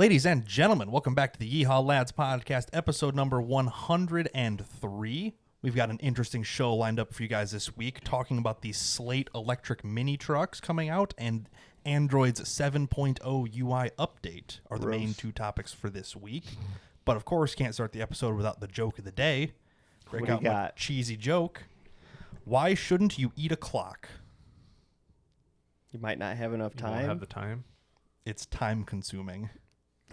Ladies and gentlemen, welcome back to the Yeehawlads podcast, episode number 103. We've got an interesting show lined up for you guys this week, talking about the SLATE electric mini trucks coming out and Android's 7.0 UI update are the main two topics for this week. But of course, can't start the episode without the joke of the day. Break out my cheesy joke. Why shouldn't you eat a clock? You might not have enough time. You won't have the time. It's time consuming.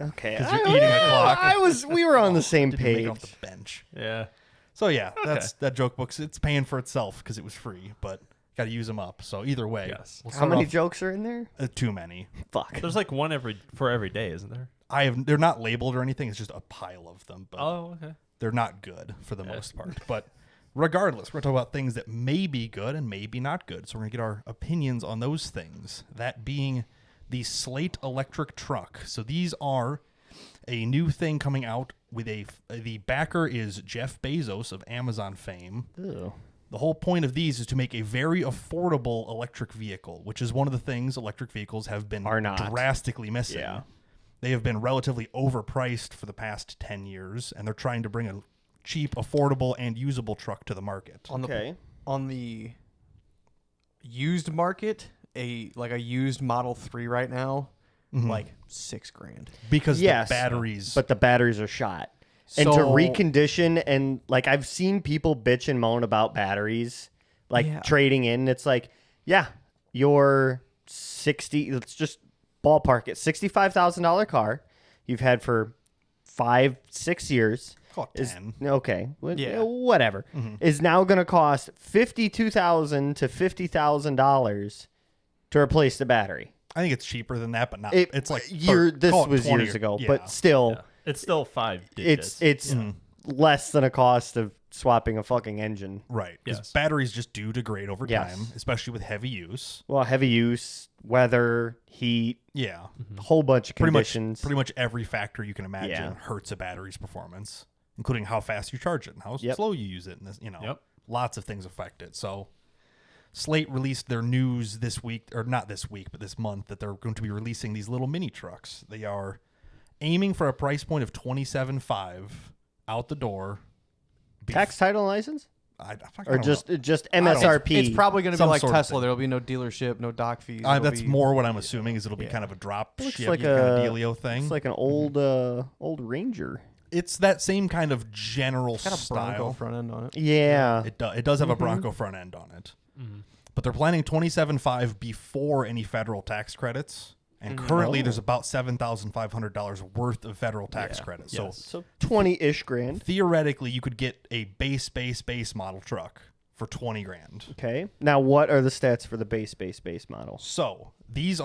Okay, because you're eating a clock. We were on the same page. Make off the bench. Yeah. So yeah, that's that joke book. It's paying for itself because it was free, but got to use them up. So either way, yes. How many jokes are in there? Too many. Fuck. There's like one for every day, isn't there? They're not labeled or anything. It's just a pile of them. But okay. They're not good for the most part. But regardless, we're talking about things that may be good and may be not good. So we're gonna get our opinions on those things. That being the SLATE electric truck. So these are a new thing coming out with the backer is Jeff Bezos of Amazon fame. Ew. The whole point of these is to make a very affordable electric vehicle, which is one of the things electric vehicles have been drastically missing. Yeah. They have been relatively overpriced for the past 10 years, and they're trying to bring a cheap, affordable, and usable truck to the market. On the used market, a used Model 3 right now, like $6,000 because the batteries, but the batteries are shot. And to recondition, and like I've seen people bitch and moan about batteries, like trading in. It's like, your 60. Let's just ballpark it. $65,000 car you've had for 5-6 years. Call it 10. Okay, whatever. Is now going to cost $52,000 to $50,000 to replace the battery. I think it's cheaper than that, but not. It's like this was years ago, but still, it's still 5 digits. It's less than a cost of swapping a fucking engine, right? Because batteries just do degrade over time, especially with heavy use. Well, heavy use, weather, heat, a whole bunch of conditions. Pretty much every factor you can imagine hurts a battery's performance, including how fast you charge it and how slow you use it, and lots of things affect it. So SLATE released their news this week, or not this week, but this month, that they're going to be releasing these little mini trucks. They are aiming for a price point of $27,500 out the door. Tax, title, and license? Or just MSRP? It's probably going to be like Tesla. There will be no dealership, no dock fees. That's more what I'm assuming, is it'll be kind of a drop ship kind of dealio thing. It's like an old Ranger. It's that same kind of general style. It's got a Bronco front end on it. Yeah. It does have a Bronco front end on it. But they're planning $27,500 before any federal tax credits. And currently there's about $7,500 worth of federal tax credits. So 20-ish grand. Theoretically, you could get a base model truck for $20,000. Okay. Now, what are the stats for the base model? So these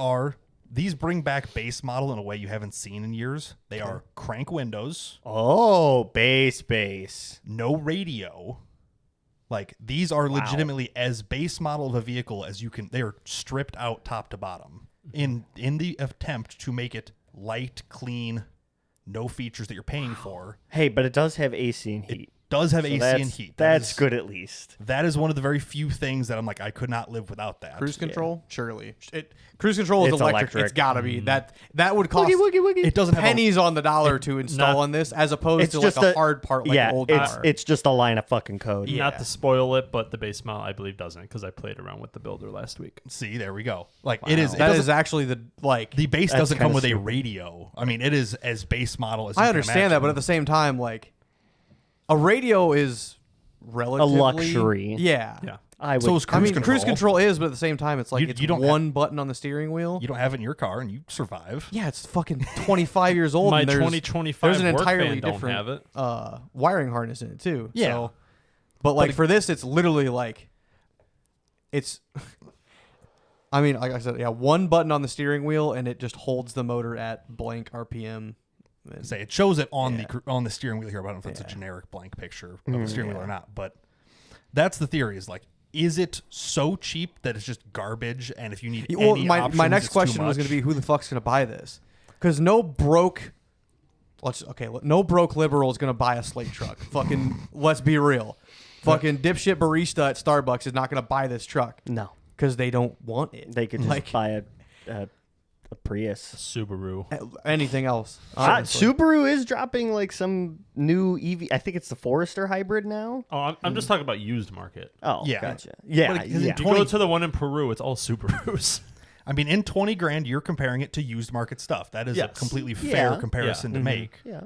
bring back base model in a way you haven't seen in years. They are crank windows. Oh, base. No radio. Like, these are legitimately as base model of a vehicle as you can. They are stripped out top to bottom in the attempt to make it light, clean, no features that you're paying for. Hey, but it does have AC and heat. Does have AC and heat. That's good, at least. That is one of the very few things that I'm like, I could not live without that. Cruise control, surely. Cruise control is electric. It's gotta be that would cost. Woogie. It doesn't have pennies on the dollar to install on this, as opposed to like a hard part like an old car. It's just a line of fucking code. Not to spoil it, but the base model I believe doesn't, because I played around with the builder last week. See, there we go. Like it is. That is actually the base doesn't come with a radio. I mean, it is as base model as I understand that, but at the same time, like a radio is relatively a luxury. Yeah. So is cruise control. Cruise control is, but at the same time, it's like you don't one button on the steering wheel. You don't have it in your car, and you survive. Yeah, it's fucking 25 years old. My and 2025 there's an work entirely van different don't have it. Wiring harness in it too. Yeah, so, but for this, it's literally like it's. I mean, like I said, one button on the steering wheel, and it just holds the motor at blank RPM. Say it shows it on the steering wheel here, but I don't know if it's a generic blank picture of the steering wheel or not. But that's the theory: is like, is it so cheap that it's just garbage? And if you need any options, my next question was going to be, who the fuck's going to buy this? Because no broke liberal is going to buy a SLATE truck. Fucking, let's be real. Fucking dipshit barista at Starbucks is not going to buy this truck. No, because they don't want it. They could just buy a a Prius. Subaru. Anything else? Subaru is dropping like some new EV. I think it's the Forester hybrid now. Oh, I'm just talking about used market. Oh, Yeah. gotcha. Yeah, But yeah. You go to the one in Peru, it's all Subarus. I mean, in 20 grand, you're comparing it to used market stuff. That is a Yes. completely fair Yeah. comparison to make. Yeah.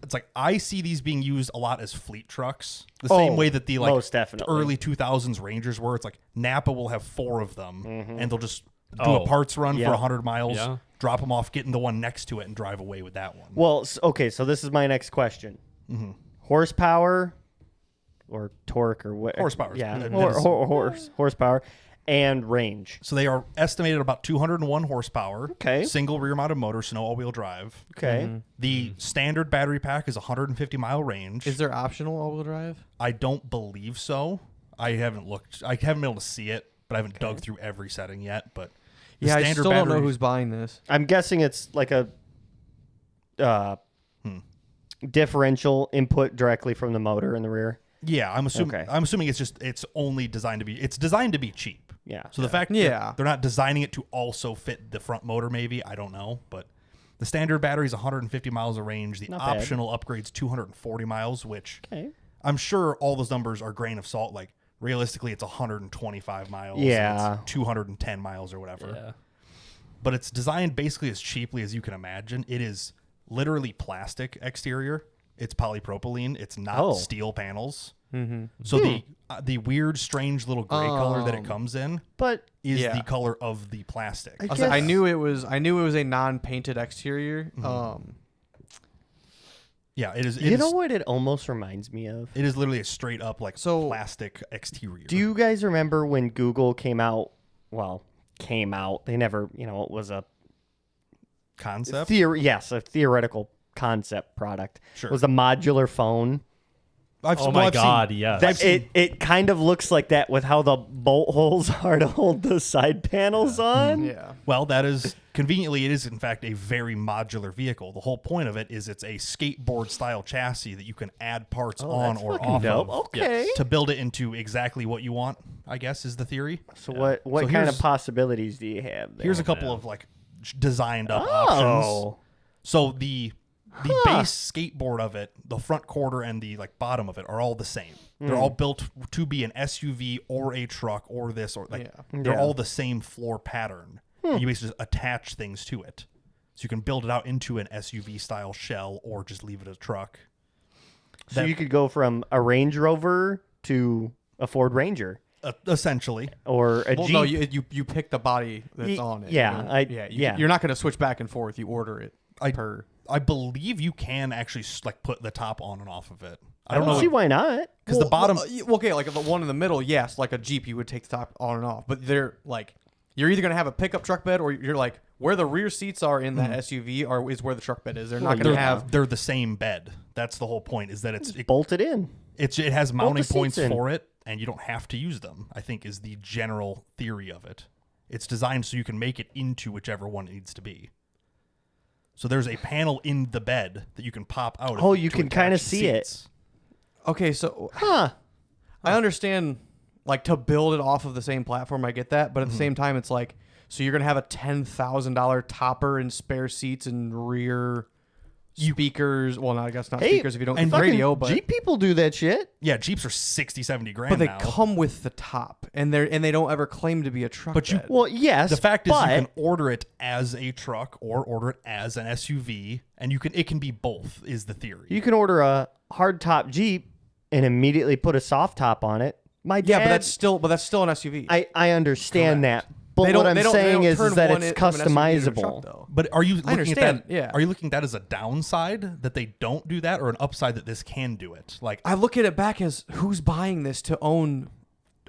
It's like I see these being used a lot as fleet trucks, the same way that the like most definitely. early 2000s Rangers were. It's like Napa will have 4 of them, and they'll just do Oh. a parts run Yeah. for 100 miles, Yeah. drop them off, get in the one next to it, and drive away with that one. Well, okay, so this is my next question. Horsepower or torque or what? Horsepower. Yeah, That or, is- horsepower and range. So they are estimated about 201 horsepower. Okay. Single rear mounted motor, so no all-wheel drive. Okay. The standard battery pack is 150 mile range. Is there optional all-wheel drive? I don't believe so. I haven't looked. I haven't been able to see it, but I haven't dug through every setting yet. But the Yeah, I standard still don't know battery- who's buying this. I'm guessing it's like a differential input directly from the motor in the rear. Yeah, I'm assuming. Okay. I'm assuming it's only designed to be. It's designed to be cheap. Yeah. So the fact Yeah. that they're not designing it to also fit the front motor, maybe I don't know, but the standard battery is 150 miles of range. The Not bad. optional upgrade's 240 miles, which Okay. I'm sure all those numbers are grain of salt. Like realistically, it's 125 miles. and Yeah. it's 210 miles or whatever. Yeah. But it's designed basically as cheaply as you can imagine. It is literally plastic exterior. It's polypropylene. It's not steel panels. So the weird, strange little gray color that it comes in But is Yeah. the color of the plastic. I I, was like, I guess- knew it was a non-painted exterior. Yeah, it is. you know what it almost reminds me of? It is literally a straight up like So- plastic exterior. Do you guys remember when Google came out? Well, came out. They never, it was a concept? a theoretical concept product. Sure. It was a modular phone. I've, Oh well, my I've seen- God, yes. That it kind of looks like that with how the bolt holes are to hold the side panels on. yeah. Well, that is conveniently, it is in fact a very modular vehicle. The whole point of it is it's a skateboard style chassis that you can add parts on That's or fucking off dope. of Okay. to build it into exactly what you want, I guess is the theory. So what So kind here's- of possibilities do you have there? Here's a couple of like designed up options. Oh. So the base skateboard of it, the front quarter and the like bottom of it are all the same. They're all built to be an SUV or a truck or this or like they're Yeah. all the same floor pattern. And you basically just attach things to it. So you can build it out into an SUV style shell or just leave it a truck. So you could go from a Range Rover to a Ford Ranger Essentially. or a Well, Jeep. no, you pick the body that's on it. yeah, You're not going to switch back and forth. You order it per. I believe you can actually like put the top on and off of it. I I don't don't know see why not. because the bottom. Okay, like the one in the middle, yes, like a Jeep, you would take the top on and off. But they're like, you're either going to have a pickup truck bed or you're like, where the rear seats are in that SUV is where the truck bed is. They're not going to have. They're the same bed. That's the whole point. Is that it Bolted in. it has mounting seats points in. for it, and you don't have to use them. I think is the general theory of it. It's designed so you can make it into whichever one it needs to be. So there's a panel in the bed that you can pop out. Oh, to you can kinda attach see it. seats. Okay, so Huh. I understand, like, to build it off of the same platform, I get that. But at the same time, it's like, so you're going to have a $10,000 topper and spare seats and rear speakers. Well, no, I guess not Hey, speakers if you don't and get radio, Fucking but Jeep people do that shit. Yeah, Jeeps are 60, 70 grand but they now. come with the top, and they don't ever claim to be a truck. But you- bed. Well, yes. The fact is, but you can order it as a truck or order it as an SUV, and it can be both. Is the theory? you can order a hard top Jeep and immediately put a soft top on it. My dad. yeah, but that's still an SUV. I understand Correct. that. But They don't- what I'm they don't- they saying don't is turn that one it's from an SUV to a truck, customizable. though. But are you looking understand, at that? yeah. Are you looking at that as a downside that they don't do that, or an upside that this can do it? Like I look at it back as who's buying this to own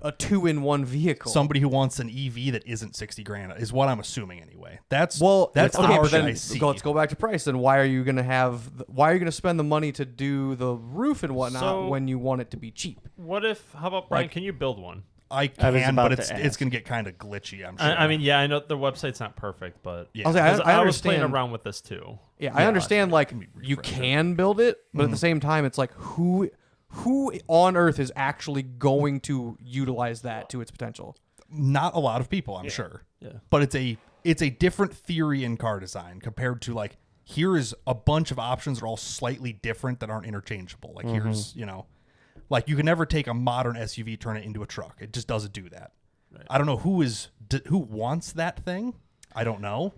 a 2-in-1 vehicle. somebody who wants an EV that isn't 60 grand is what I'm assuming anyway. That's the okay, but market then I see. let's go back to price. Then why are you going to spend the money to do the roof and whatnot So- when you want it to be cheap? What if? How about Brian? Like- Can you build one? I I was can, about but to it's ask. going to get kind of glitchy. I'm sure. I mean, yeah, I know the website's not perfect, but Yeah. I'll say, I 'Cause I was playing understand. around with this too. Yeah, I understand. Like me you refresh it. can build it, but at the same time, it's like who on earth is actually going to utilize that to its potential? not a lot of people, I'm sure. Yeah. But it's a it's a different theory in car design compared to like, here is a bunch of options that are all slightly different that aren't interchangeable. Like here's, like you can never take a modern SUV, turn it into a truck. It just doesn't do that. Right. I don't know who wants that thing. I don't know.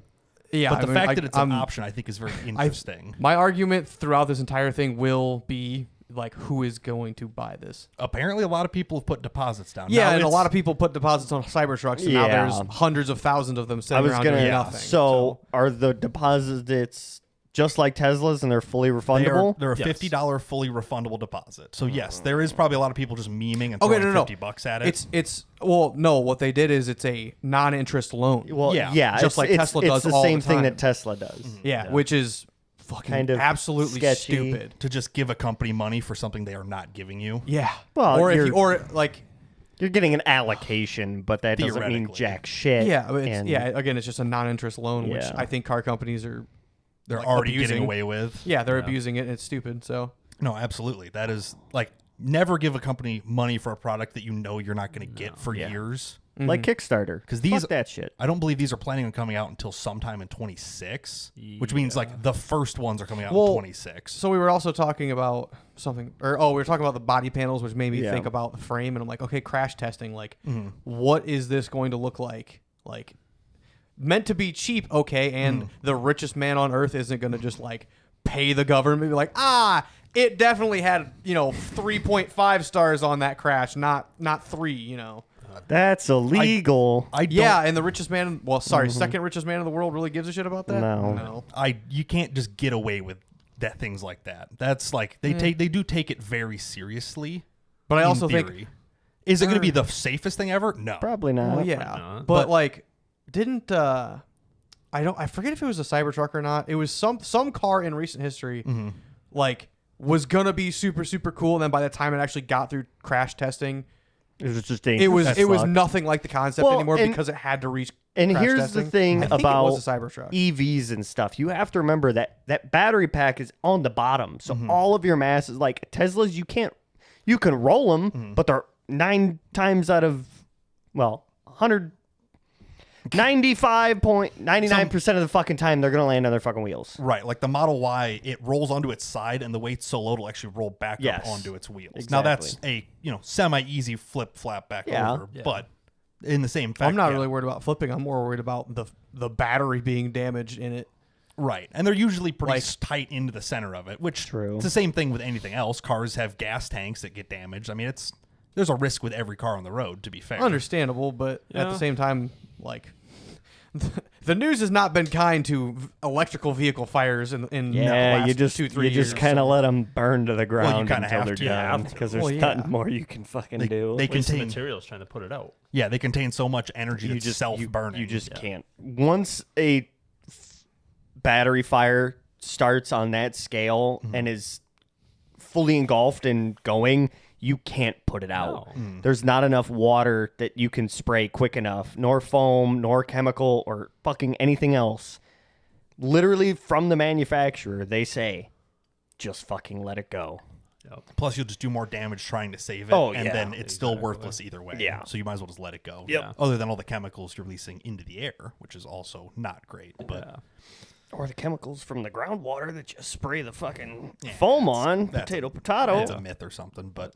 Yeah, but the fact that it's an option, I think, is very interesting. My argument throughout this entire thing will be like, who is going to buy this? Apparently, a lot of people have put deposits down. Yeah, and a lot of people put deposits on Cybertrucks, and now there's hundreds of thousands of them sitting around doing nothing. So are the deposits just like Tesla's and they're fully refundable? They're a $50 fully refundable deposit. So yes, there is probably a lot of people just memeing and throwing $50 at it. No, what they did is it's a non-interest loan. Well, yeah, just like Tesla does all the time. It's the same thing that Tesla does. Yeah, which is fucking kind of absolutely sketchy. Stupid. To just give a company money for something they are not giving you. Yeah. Well, you're getting an allocation, but that doesn't mean jack shit. Yeah, again, it's just a non-interest loan, which I think car companies are already getting away with. Yeah, they're abusing it, and it's stupid. So no, absolutely. That is like, never give a company money for a product that you know you're not going to get for years. Like Kickstarter. Because these, fuck that shit. I don't believe these are planning on coming out until sometime in 26, which means like the first ones are coming out in 26. So we were also talking about something, we were talking about the body panels, which made me think about the frame, and I'm like, okay, crash testing. Like, what is this going to look like? Like, meant to be cheap, okay, and the richest man on earth isn't going to just like pay the government, be like, it definitely had 3.5 stars on that crash, not 3. That's illegal. And the richest man, second richest man in the world really gives a shit about that. No. You can't just get away with things like that. That's like they do take it very seriously. But I also think, is it going to be the safest thing ever? No, probably not. Well, yeah, but like. Didn't I forget if it was a Cybertruck or not. It was some car in recent history, like was gonna be super super cool. And then by the time it actually got through crash testing, it was just dangerous. It was nothing like the concept anymore because it had to reach. And crash here's testing. the thing about it was a Cybertruck. EVs and stuff. You have to remember that battery pack is on the bottom, so all of your mass is like Teslas. You can roll them, but they're 9 times out of 100. 95.99% of the fucking time they're gonna land on their fucking wheels. Right, like the Model Y, it rolls onto its side, and the weight's so low it'll actually roll back up onto its wheels. Exactly. Now that's a semi-easy flap back over, but in the same fact, I'm not really worried about flipping. I'm more worried about the battery being damaged in it. Right, and they're usually pretty tight into the center of it, which it's the same thing with anything else. Cars have gas tanks that get damaged. I mean, there's a risk with every car on the road, to be fair. Understandable, but at the same time, like, the news has not been kind to electrical vehicle fires in the last 2-3 years. You just kind of let them burn to the ground until they're done, to, because there's nothing more you can fucking do. They contain materials trying to put it out. Yeah, they contain so much energy you that's just self-burning. You just can't. Once a battery fire starts on that scale and is fully engulfed and going, you can't put it out. No. There's not enough water that you can spray quick enough, nor foam, nor chemical, or fucking anything else. Literally from the manufacturer, they say, just fucking let it go. Yep. Plus, you'll just do more damage trying to save it, and then it's still worthless either way. Yeah. So you might as well just let it go. Yep. Other than all the chemicals you're releasing into the air, which is also not great. But or the chemicals from the groundwater that you spray the fucking foam on. Potato. It's a myth or something, but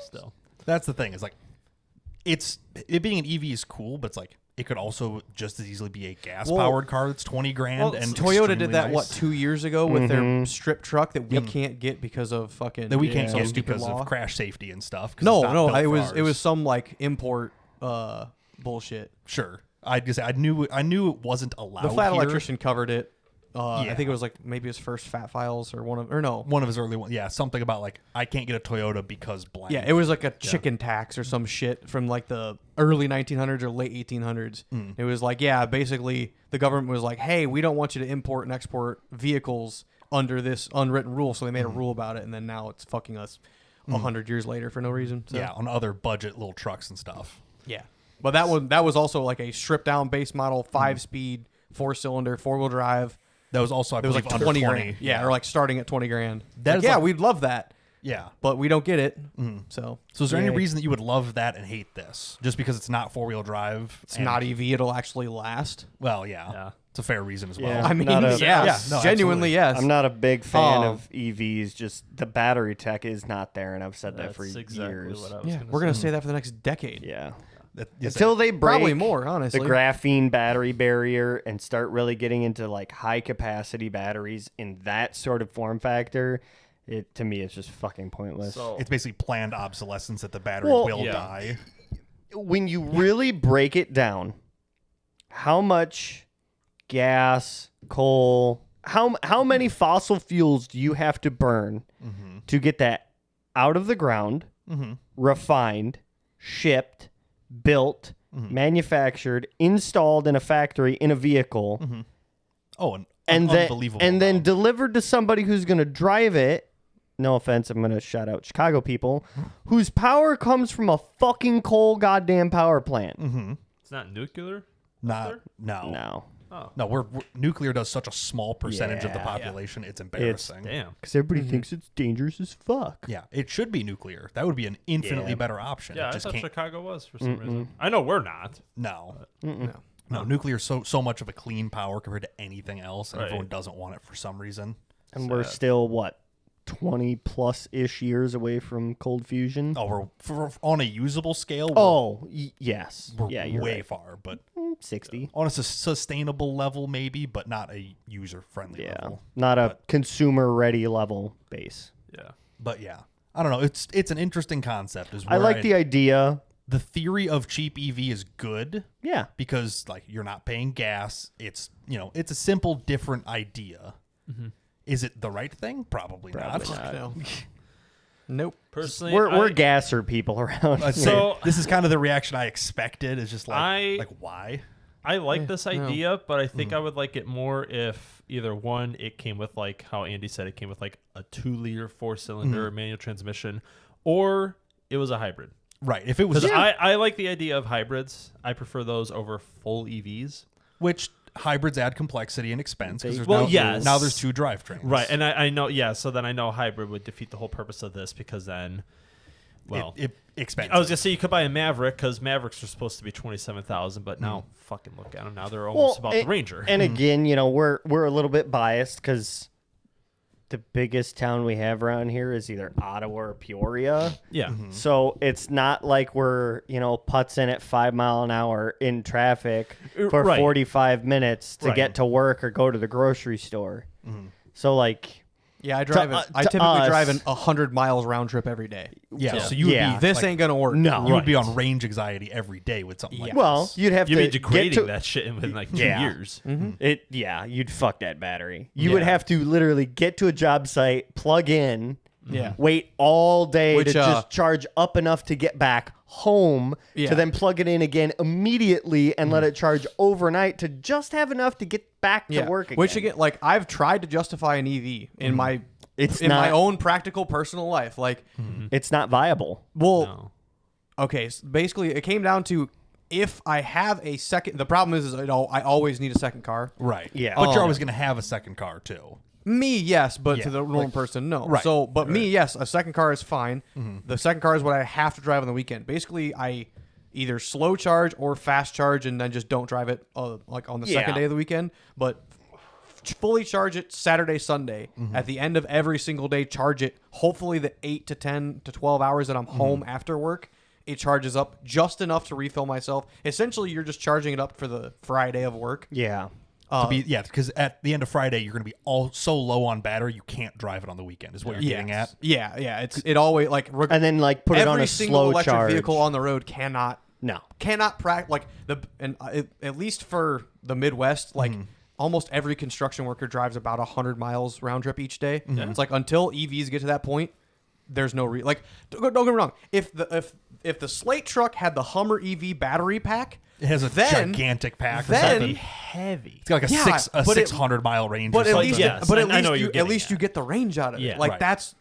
still. That's the thing. Is like, it being an EV is cool, but it's like, it could also just as easily be a gas-powered car that's $20,000. And Toyota did that 2 years ago with their strip truck that we can't get because of fucking that we can't get because law. of crash safety and stuff. No, it was some like import bullshit. Sure, I knew it wasn't allowed. The flat here. electrician covered it. I think it was like maybe his first Fat Files or one of his early ones. Yeah, something about like, I can't get a Toyota because blank. Yeah, it was like a chicken tax or some shit from like the early 1900s or late 1800s. It was like, basically the government was like, hey, we don't want you to import and export vehicles under this unwritten rule, so they made a rule about it, and then now it's fucking us 100 years later for no reason. So. Yeah, on other budget little trucks and stuff. Yeah, but that was also like a stripped down base model, 5-speed, 4-cylinder, 4-wheel drive. That was also, I believe, like under 20 grand. grand. Yeah, or like starting at $20,000. We'd love that. Yeah. but we don't get it. So is there any yay. reason that you would love that and hate this? Just because it's not 4-wheel drive? It's not EV. It'll actually last. Well, yeah. It's a fair reason as well. Yeah. I mean, Not a- Yeah, no, genuinely, yes. I'm not a big fan Um, of EVs. Just the battery tech is not there, and I've said that for That's exactly years. what I was Yeah, gonna we're gonna say. say that for the next decade. Yeah. Yes, Until they break Probably more, honestly. the graphene battery barrier and start really getting into like high capacity batteries in that sort of form factor, to me it's just fucking pointless. So it's basically planned obsolescence that the battery Well, will yeah. die. when you really break it down, how much gas, coal, how many fossil fuels do you have to burn to get that out of the ground, refined, shipped, built, manufactured, installed in a factory in a vehicle, Oh, an and then unbelievable and then amount. delivered to somebody who's going to drive it? No offense, I'm going to shout out Chicago people, whose power comes from a fucking coal goddamn power plant. It's not nuclear. no. No. Oh, No, we're nuclear does such a small percentage of the Yeah. population. It's embarrassing. damn. Because everybody thinks it's dangerous as fuck. Yeah, it should be nuclear. That would be an infinitely Yeah. better option. Yeah, it I just thought can't. Chicago was for some reason. I know we're not. No, No. no, nuclear is so much of a clean power compared to anything else, and Right. everyone doesn't want it for some reason. And we're still, what, 20 plus ish years away from cold fusion? Oh, on a usable scale. Yes. we're Yeah, you're way right. far, but 60. on a sustainable level, maybe, but not a user friendly Yeah. level. Not a consumer ready level base. Yeah. But yeah, I don't know. It's an interesting concept. Is I where like the idea. the theory of cheap EV is good Yeah. because like you're not paying gas. It's it's a simple, different idea. Is it the right thing? Probably not. No. Nope. Personally, We're gasser people around. I'd say So- this is kind of the reaction I expected. Is just I- like why? I like this no. idea, but I think I would like it more if either one, it came with like how Andy said, it came with like a 2-liter 4-cylinder manual transmission, or it was a hybrid. Right. If it was Because I like the idea of hybrids. I prefer those over full EVs. which hybrids add complexity and expense because there's Well, now, yes. now there's 2 drivetrains. Right, and I know, yeah. So then I know hybrid would defeat the whole purpose of this because then, well, it expensive. I was gonna say you could buy a Maverick because Mavericks are supposed to be 27,000, but now fucking look at them now they're almost about the Ranger. And again, we're a little bit biased because the biggest town we have around here is either Ottawa or Peoria. yeah, So it's not like we're, putzing at 5 mile an hour in traffic for Right. 45 minutes to Right. get to work or go to the grocery store. So like, Yeah, I drive it. I to typically us- drive 100 miles round trip every day. yeah. So you would Yeah. be This like, ain't gonna work. No. you would be on range anxiety every day with something like well, this. you'd have you'd to be get degrading to that shit in like 2 Yeah. years. you'd fuck that battery. You would Yeah. have to literally get to a job site, plug in, Yeah. wait all day Which, to just charge up enough to get back home Yeah. to then plug it in again immediately and let it charge overnight to just have enough to get back to work again. Which again, like I've tried to justify an EV in my It's in my not- own practical personal life. Like, It's not viable. well, No. okay, so basically it came down to if I have a second. The problem is I always need a second car. Right. Yeah. But you're Oh. always going to have a second car too. Me, yes, but Yeah, to the normal like- person, no. Right. So, but me, yes, a second car is fine. The second car is what I have to drive on the weekend. Basically, I either slow charge or fast charge, and then just don't drive it like on the second Yeah. day of the weekend. But fully charge it Saturday, Sunday. At the end of every single day, charge it. Hopefully, the 8 to 10 to 12 hours that I'm home after work, it charges up just enough to refill myself. Essentially, you're just charging it up for the Friday of work. Yeah. Because at the end of Friday you're going to be all so low on battery you can't drive it on the weekend. Is what you're getting at. Yeah, yeah. It always like And then like put it on every a single slow electric charge. vehicle on the road cannot No. like at least for the Midwest, like almost every construction worker drives about 100 miles round trip each day. It's like until EVs get to that point, there's no like don't get me wrong. If the SLATE truck had the Hummer EV battery pack, It has a Then- gigantic pack. Or then- something. heavy. It's got like a but it- 600-mile range. But or at something. least, Yes, but at I know least what you you're at least getting you get the range out of Yeah. it. Like Right.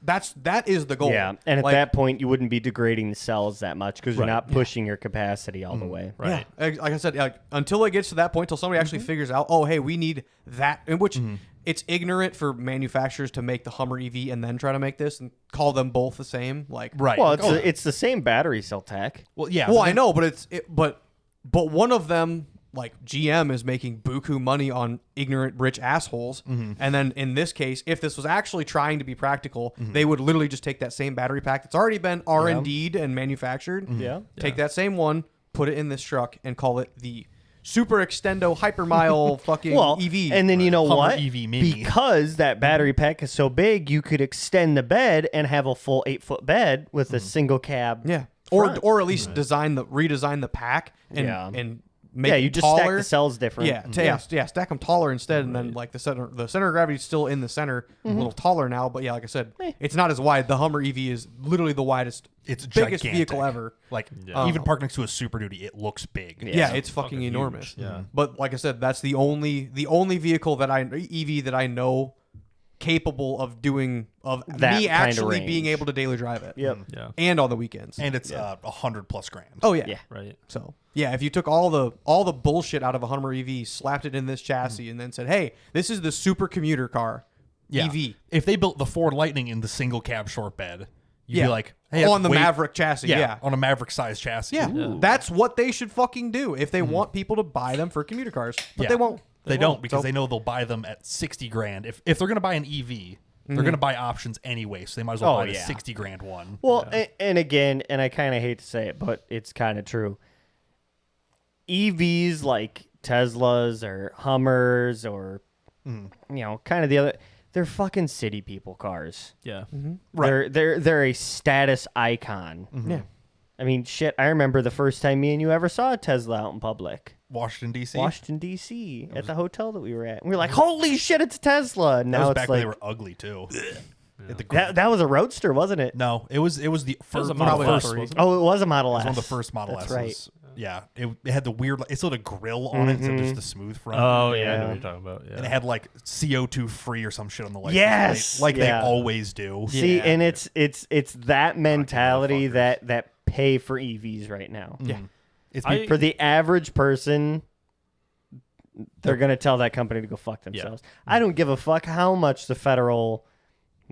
that is the goal. Yeah, and at Like, that point, you wouldn't be degrading the cells that much because you're Right. not pushing your capacity all the way. Right. Yeah, like I said, like, until it gets to that point, till somebody actually figures out, oh, hey, we need that, in which it's ignorant for manufacturers to make the Hummer EV and then try to make this and call them both the same. Like, Right. Well, it's the same battery cell tech. Well, yeah. well, but I then- know, but one of them, like GM, is making buku money on ignorant rich assholes, and then in this case, if this was actually trying to be practical, they would literally just take that same battery pack that's already been R&D'd and manufactured. Yeah. Take that same one, put it in this truck, and call it the Super Extendo Hypermile fucking Well, EV. and then you know Hummer what? EV Mini. Because that battery pack is so big, you could extend the bed and have a full 8-foot bed with a single cab. yeah, front. or at least redesign the pack and Yeah. and make Yeah, it you just taller. stack the cells different. Yeah, stack them taller instead, and then like the center of gravity is still in the center, a little taller now. But yeah, like I said, it's not as wide. The Hummer EV is literally the widest, It's biggest gigantic. vehicle ever. Like Yeah. even parked next to a Super Duty, it looks big. Yeah, it's fucking huge. enormous. Yeah. But like I said, that's the only vehicle that EV that I know capable of doing That me kind of actually range. being able to daily drive it. Yep. Yeah. And on the weekends. And it's 100+ grand. Oh yeah. Yeah. Right. So yeah, if you took all the bullshit out of a Hummer EV, slapped it in this chassis, and then said, "Hey, this is the super commuter car Yeah. EV." If they built the Ford Lightning in the single cab short bed, you'd Yeah. be like, hey, on the wait- Maverick chassis. Yeah. on a Maverick size chassis. Yeah. That's what they should fucking do if they want people to buy them for commuter cars. But Yeah. they won't. They don't because So- they know they'll buy them at 60 grand. If they're going to buy an EV, they're going to buy options anyway, so they might as well Oh, buy the yeah. 60 grand one. Well, and again, and I kind of hate to say it, but it's kind of true. EVs like Teslas or Hummers or, kind of the other, they're fucking city people cars. Yeah. They're a status icon. Yeah. I mean, shit, I remember the first time me and you ever saw a Tesla out in public. Washington, D.C.? Washington, D.C. at the hotel that we were at. And we were like, holy shit, it's a Tesla. And That now was it's back when like, they were ugly, too. At the that was a Roadster, wasn't it? No, it was the first a Model Model S. S, It was wasn't Oh, it was a Model S. one of the first Model That's S's. right. Yeah, it had the weird, it still had a grill on it instead of just the smooth front. Oh yeah, I know Yeah. what you're talking about. Yeah. And it had like CO2 free or some shit on the license Yes! plate, like Yeah. they always do. See, Yeah. and it's that mentality that pay for EVs right now. Yeah. It's I- For the average person, they're gonna tell that company to go fuck themselves. I don't give a fuck how much the federal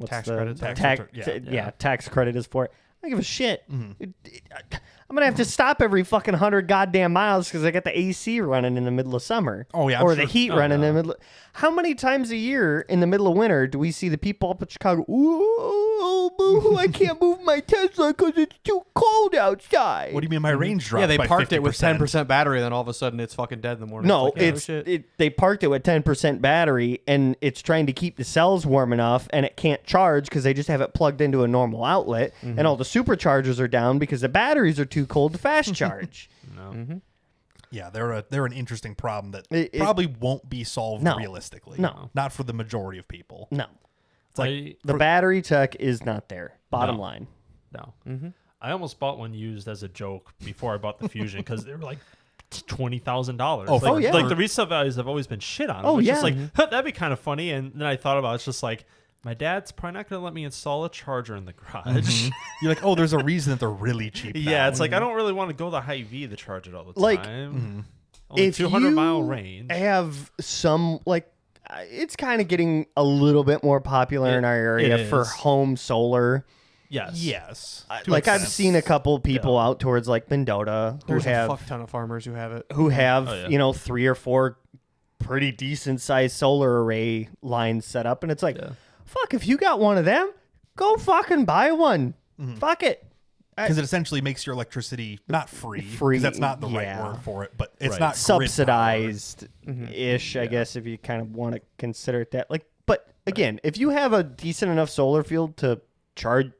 Tax the credit. tax credit is for it. I don't give a shit. I'm gonna have to stop every fucking 100 goddamn miles because I got the AC running in the middle of summer. Oh, yeah, I'm or the sure. heat running in the middle. How many times a year in the middle of winter do we see the people up in Chicago? Ooh, boo, I can't move my Tesla because it's too cold outside. What do you mean my range dropped? Yeah, they by parked it with 50%? 10% battery, then all of a sudden it's fucking dead in the morning. No, like, yeah, it's shit. they parked it with 10% battery, and it's trying to keep the cells warm enough, and it can't charge because they just have it plugged into a normal outlet, and all the superchargers are down because the batteries are too cold to fast charge. Yeah, they're an interesting problem that It- probably won't be solved No. realistically. No. Not for the majority of people. No, It's like the battery tech is not there. Bottom No. line. No. I almost bought one used as a joke before I bought the Fusion because they were like $20,000. Oh, like, oh, yeah. Like the resale values have always been shit on. Oh, It's yeah. just like huh, that'd be kind of funny. And then I thought about it, it's just like my dad's probably not going to let me install a charger in the garage. you're like, oh, there's a reason that they're really cheap. Yeah, now. it's like I don't really want to go the high V to charge it all the Like, time. Only If 200-mile you range. have some it's kind of getting a little bit more popular in our area it for is. home solar. Yes. yes. To Like an I've extent. seen a couple people out towards like Mendota who There's a have fuck ton of farmers who have it. Oh, yeah. 3 or 4 pretty decent sized solar array lines set up, and it's like, fuck, if you got one of them, go fucking buy one. Fuck it. because it essentially makes your electricity not free. Free, 'cause that's not the right yeah. word for it, but it's Right. not grid Subsidized ish, I guess, if you kind of want to consider it that. Like, but again, if you have a decent enough solar field to charge,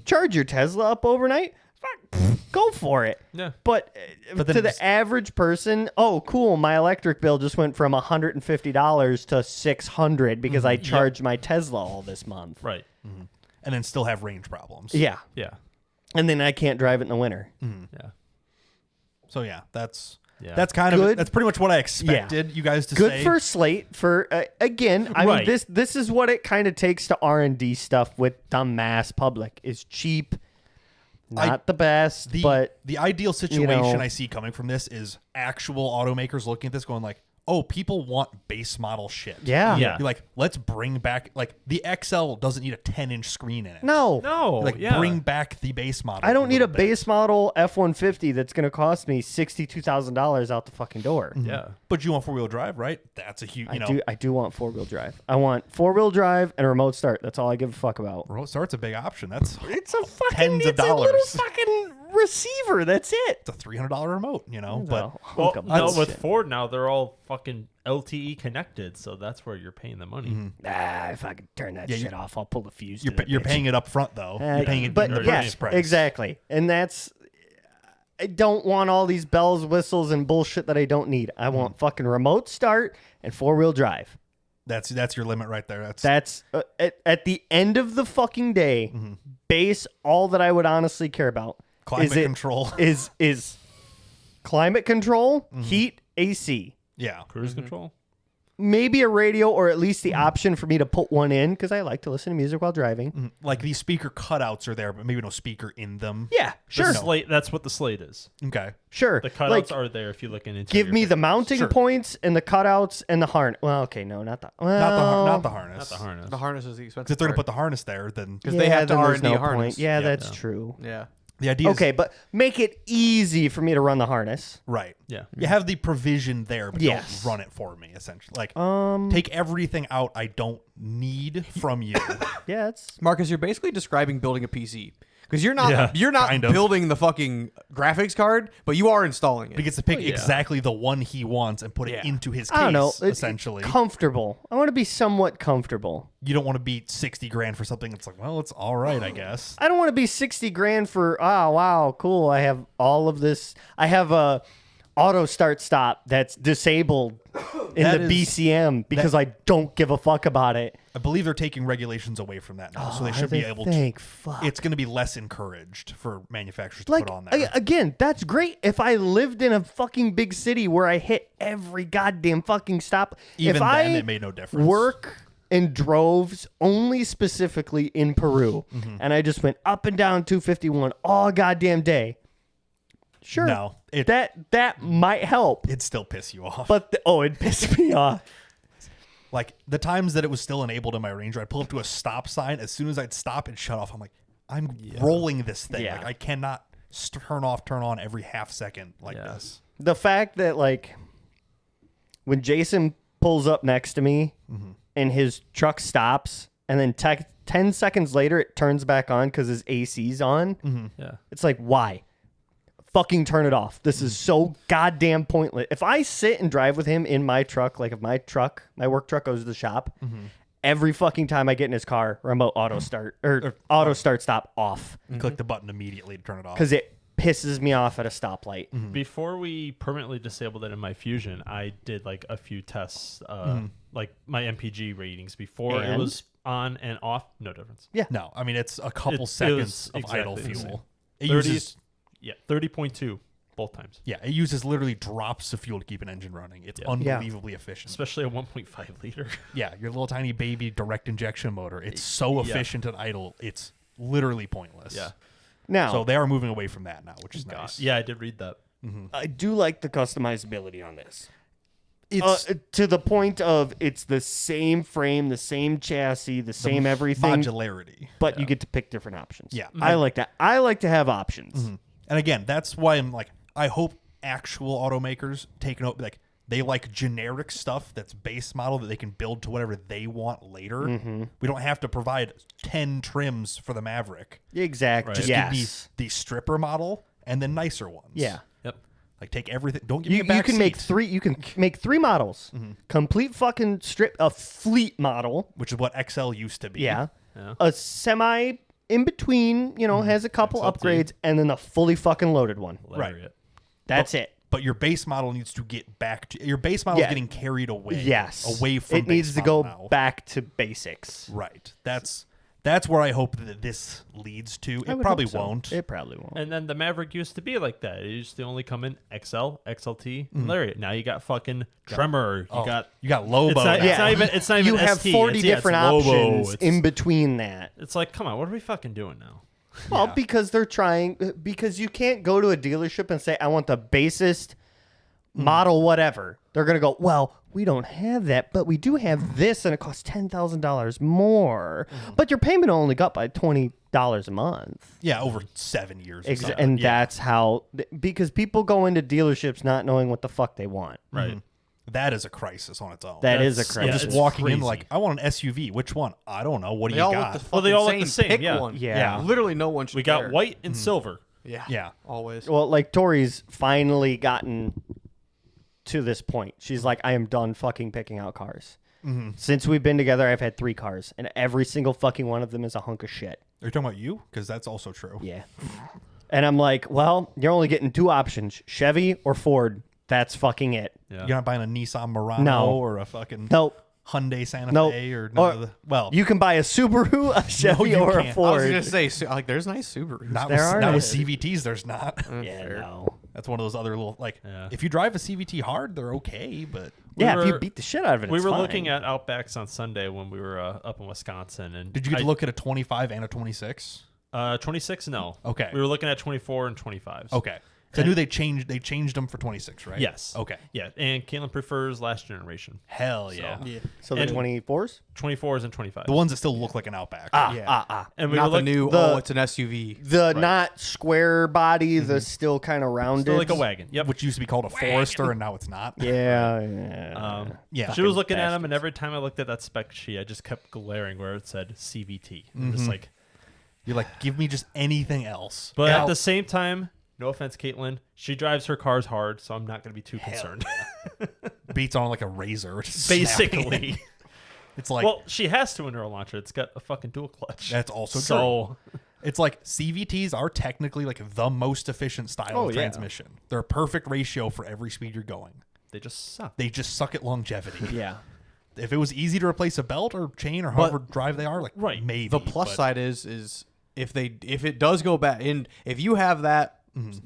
charge your Tesla up overnight, fuck, go for it. Yeah. But, But then to it's- the average person, oh, cool, my electric bill just went from $150 to $600 because I charged my Tesla all this month. Right. power, and then still have range problems. Yeah. Yeah. And then I can't drive it in the winter. Yeah. So yeah, that's Yeah. That's kind of that's pretty much what I expected you guys to Good say. for Slate. For again, I Right. mean this is what it kind of takes to R&D stuff with the mass public is cheap, not the best, but the ideal situation know. I see coming from this is actual automakers looking at this going like, oh, people want base model shit. yeah, Yeah. You're like, let's bring back, like, the XL doesn't need a 10-inch screen in it. no, Like, yeah. bring back the base model. I don't need a little bit. base model F-150 that's going to cost me $62,000 out the fucking door. Yeah. But you want 4-wheel drive, right? That's a huge, you know. I do want 4-wheel drive. I want 4-wheel drive and a remote start. That's all I give a fuck about. Remote start's a big option. That's It's a fucking tens of it's a little dollars. fucking receiver. That's it. It's a $300 remote, you know. But Well, hunk of no, with bullshit. Ford now, they're all fucking LTE connected, so that's where you're paying the money. If I could turn that shit off, I'll pull the fuse. to that you're bitch. paying it up front though. You're paying it but in the yeah, purchase price. exactly. And that's I don't want all these bells, whistles, and bullshit that I don't need. I want fucking remote start and 4-wheel drive. That's your limit right there. That's at the end of the fucking day. Base all that I would honestly care about. Climate is it- control. is climate control, heat, AC. Yeah. Cruise control. Maybe a radio or at least the option for me to put one in because I like to listen to music while driving. Like these speaker cutouts are there, but maybe no speaker in them. Yeah, sure. The Slate, that's what the Slate is. Okay. Sure. The cutouts Like, are there if you look in into give me the mounting Sure. points and the cutouts and the harness. Well, okay, no, not the. Well, Not the harness. Not the harness. The harness is the expensive. If they're gonna part. put the harness there, then because they have to then there's R&D no a harness. point. Yeah, Yeah. that's true. Yeah. the idea Okay, is but make it easy for me to run the harness. right. Yeah. You have the provision there, but Yes. don't run it for me. Essentially, like Take take everything out I don't need from you. yeah, it's Marcus, you're basically describing building a PC because you're not Yeah, kind of. building the fucking graphics card, but you are installing it. He gets to pick yeah. exactly the one he wants and put it into his case. I don't know. Essentially, comfortable. I want to be somewhat comfortable. you don't want to be 60 grand for something that's like, well, it's all right, I guess. I don't want to be 60 grand for, oh, wow, cool. I have all of this. I have a auto start stop that's disabled in That the is- BCM because I don't give a fuck about it. I believe they're taking regulations away from that now, so they should be able to. Thank fuck. It's going to be less encouraged for manufacturers to Like, put on there. again, that's great if I lived in a fucking big city where I hit every goddamn fucking stop. Even if then, I it made no difference. Work and drove only specifically in Peru, and I just went up and down 251 all goddamn day. Sure, No, that might help, it'd still piss you off. but it pissed me off. Like the times that it was still enabled in my Ranger, I'd pull up to a stop sign. As soon as I'd stop and shut off, I'm like, I'm rolling this thing. Yeah. Like I cannot turn off, turn on every half second like Yeah. this. The fact that like when Jason pulls up next to me and his truck stops, and then 10 seconds later it turns back on because his AC's on. Yeah. It's like, why? Fucking turn it off. This is so goddamn pointless. If I sit and drive with him in my truck, like if my work truck goes to the shop, every fucking time I get in his car, remote auto start or auto start stop off You click the button immediately to turn it off. because it pisses me off at a stoplight. Before we permanently disabled it in my Fusion, I did like a few tests, like my MPG ratings before it And? was on and off. No difference. No, I mean it's a couple It seconds was of idle exactly the same. fuel. It 30 uses 30.2 both times, it uses literally drops of fuel to keep an engine running. It's unbelievably efficient. especially a 1.5 liter. Yeah, your little tiny baby direct injection motor. It's so efficient at idle. It's literally pointless. Yeah. Now, So they are moving away from that now, which is nice. Yeah, I did read that. I do like the customizability on this. It's To the point of it's the same frame, the same chassis, the same everything, modularity. but you get to pick different options. Yeah. I like that. I like to have options. And again, that's why I'm like, I hope actual automakers take note. Like they like generic stuff that's base model that they can build to whatever they want later. We don't have to provide 10 trims for the Maverick. Exactly. Just Yes. give me the stripper model and then nicer ones. Yeah. Yep. Like take everything. Don't give me You a back can make seat, three. You can make three models. Complete fucking strip. A fleet model. which is what XL used to be. Yeah. Yeah. A semi in between. Has a couple XLT. upgrades, and then a fully fucking loaded one. Lariat. That's it. But your base model needs to get back to your base model is getting carried away. Yes. Away from it needs base to go model now. back to basics. Right. That's That's where I hope that this leads to. I It would probably hope so. won't. It probably won't. And then the Maverick used to be like that. It used to only come in XL, XLT, and Lariat. Now you got fucking Tremor. You got Lobo. It's not, now. it's not even. It's not even. You have ST. 40 it's, yeah, different it's Lobo. options in between that. It's like, come on, what are we fucking doing now? Well, Yeah. because they're trying, because you can't go to a dealership and say, I want the basest model, whatever. They're going to go, well, we don't have that, but we do have this, and it costs $10,000 more. But your payment only got by $20 a month. Yeah, over 7 years. Or something. And Yeah. that's how, because people go into dealerships not knowing what the fuck they want. Right. That is a crisis on its own. That is a That's- crisis. yeah, Just it's walking in crazy. like, I want an SUV. Which one? I don't know. What do They you all got? look the Well, they fucking all look the same, Pick yeah. one. Yeah. Literally no one should We got care. white and silver. Yeah. Yeah. Always. Well, like Tori's finally gotten to this point. She's like, I am done fucking picking out cars. Since we've been together, I've had 3 cars, and every single fucking one of them is a hunk of shit. Are you talking about you? Because that's also true. Yeah. And I'm like, well, you're only getting 2 options, Chevy or Ford. That's fucking it. Yeah. You're not buying a Nissan Murano No. or a fucking Nope. Hyundai Santa Nope. Fe or none of the. Well, You can buy a Subaru, a Chevy, you or a can't. I was Ford. gonna say, like, there's nice Subarus. not there with, are not with nice- CVTs. There's not. Yeah, Fair. no. That's one of those other little like. Yeah. If you drive a CVT hard, they're okay, but Yeah, if you were- beat the shit out of it, We it's were fine. looking at Outbacks on Sunday when we were up in Wisconsin, and did you get to look at a 25 and a 26? 26? No. Okay. We were looking at 24 and 25s. Okay. So I knew they changed them for 26, right? Yes. Okay. Yeah, and Caitlin prefers last generation. Hell yeah. So the And- 24s? 24s and 25s. The ones that still look like an Outback. Yeah. and we Not were the new, the- it's an SUV. The not square body, the still kind of rounded. still like a wagon. Yep. Which used to be called a Forester, and now it's not. Yeah, yeah. Yeah. She was looking at them, bastards. and every time I looked at that spec sheet, I just kept glaring where it said CVT. I'm just like, You're like, give me just anything else. but Yeah. at the same time, no offense, Caitlin, she drives her cars hard, so I'm not going to be too concerned. Beats on like a razor. just snapping it. Basically. It's like, Well, she has to in her launcher. It's got a fucking dual clutch. that's also so true. It's like CVTs are technically like the most efficient style of yeah. transmission. They're a perfect ratio for every speed you're going. they just suck. They just suck at longevity. Yeah. If it was easy to replace a belt or chain or however drive they are, like Right. maybe. The plus but- side is if it does go back in, if you have that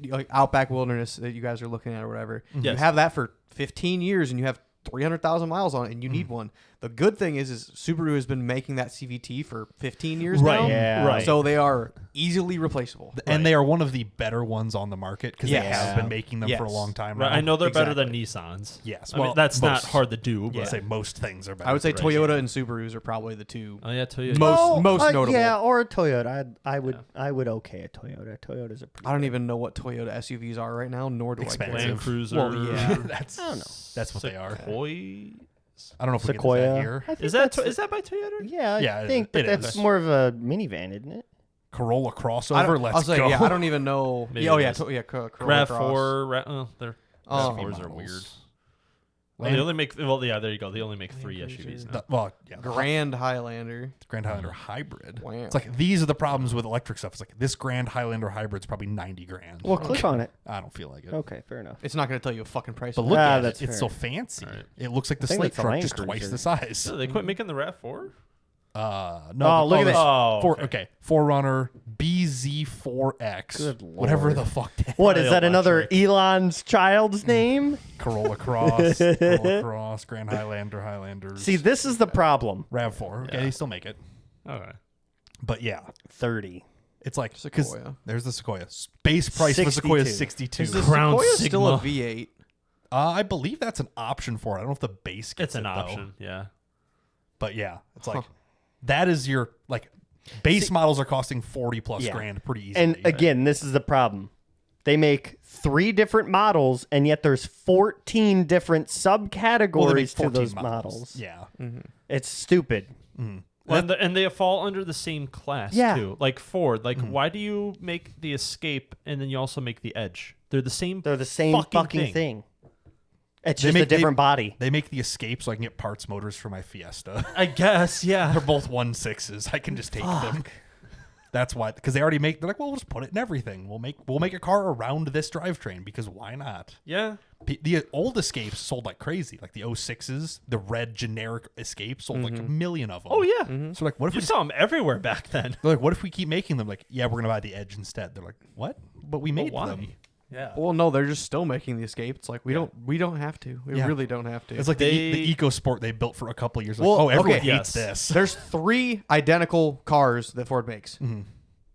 like Outback Wilderness that you guys are looking at or whatever, you Yes. have that for 15 years and you have 300,000 miles on it and you need one. The good thing is Subaru has been making that CVT for 15 years Right. now. Yeah. Right. So they are easily replaceable. And they are one of the better ones on the market because they Yes. have been making them for a Yes. long time Right, now. I know they're better Exactly. than Nissans. Yes. I mean, Well, that's not most- hard to do. I But say most things are better. I would say Right. Toyota and Subarus are probably the two. oh yeah, Toyota. Most notable. Yeah, or a Toyota. I would okay a Toyota. Toyota's a pretty I don't even know what Toyota SUVs are right now, nor do I Expensive. Land care. Cruiser. Well, yeah. That's I don't know. That's what they are. Sequoia? I don't know if we Sequoia. get into that here. I think Is that that's- is that by Toyota? Yeah, Yeah, I think, but it that's is. more of a minivan, isn't it? Corolla I crossover. don't- Let's I'll say, go. yeah, I don't even know. Maybe Oh it yeah, is. Corolla Rav Cross. 4. They're Oh. Rav 4s are Models. weird. Land- They only make. Well, yeah, there you go. They only make 3 SUVs now. Well, yeah. Grand Highlander. The Grand Highlander Hybrid. Wow. It's like these are the problems with electric stuff. It's like this Grand Highlander Hybrid's probably 90 grand. Well, click on it. I don't feel like it. Okay, fair enough. It's not going to tell you a fucking price. But look Ah, at that's it. It's fair. so fancy. Right. It looks like the think Slate it's a truck, Land just twice Cruiser. the size. So they quit making the Rav 4? No. Oh, look at this. Oh, Okay. Forerunner BZ4X. Good Whatever lord. the fuck that What is that? Another Electric. Elon's child's name? Corolla Cross, Corolla Cross, Grand Highlander, Highlanders. See, this is the problem. RAV4. Okay, Yeah. they still make it. Okay. But yeah, 30. it's like 'cause Sequoia. there's the Sequoia. Base price for Sequoia is 62. 62. Is the Crown Sequoia still a Sigma. V8? I believe that's an option for it. I don't know if the base gets It's an it, though. option. Yeah. But yeah, it's like that is your like base models are costing 40 plus Yeah. grand pretty easily. And again, this is the problem. They make 3 different models, and yet there's 14 different Well, they make subcategories to 14 those models. Yeah. It's stupid. Well, and they fall under the same class Yeah. too. Like Ford. Like, why do you make the Escape and then you also make the Edge? They're the same. They're the same fucking thing. It's just a different body. They make the Escape so I can get parts motors for my Fiesta. I guess. Yeah. They're both 1.6s. I can just take them. That's why, because they already make. They're like, well, we'll just put it in everything. We'll make a car around this drivetrain because why not? Yeah. The old Escapes sold like crazy, like the 06s, the red generic Escape sold like a million of them. Oh yeah. So like, what if You we saw them everywhere back then. they're like, what if we keep making them? Like, yeah, we're gonna buy the Edge instead. They're like, what? But we made Why? them. Yeah. Well, no, they're just still making the Escape. It's like we don't have to. We Yeah. really don't have to. It's like the EcoSport they built for a couple of years. Like, Well, oh, everyone okay. hates Yes. this. There's 3 identical cars that Ford makes: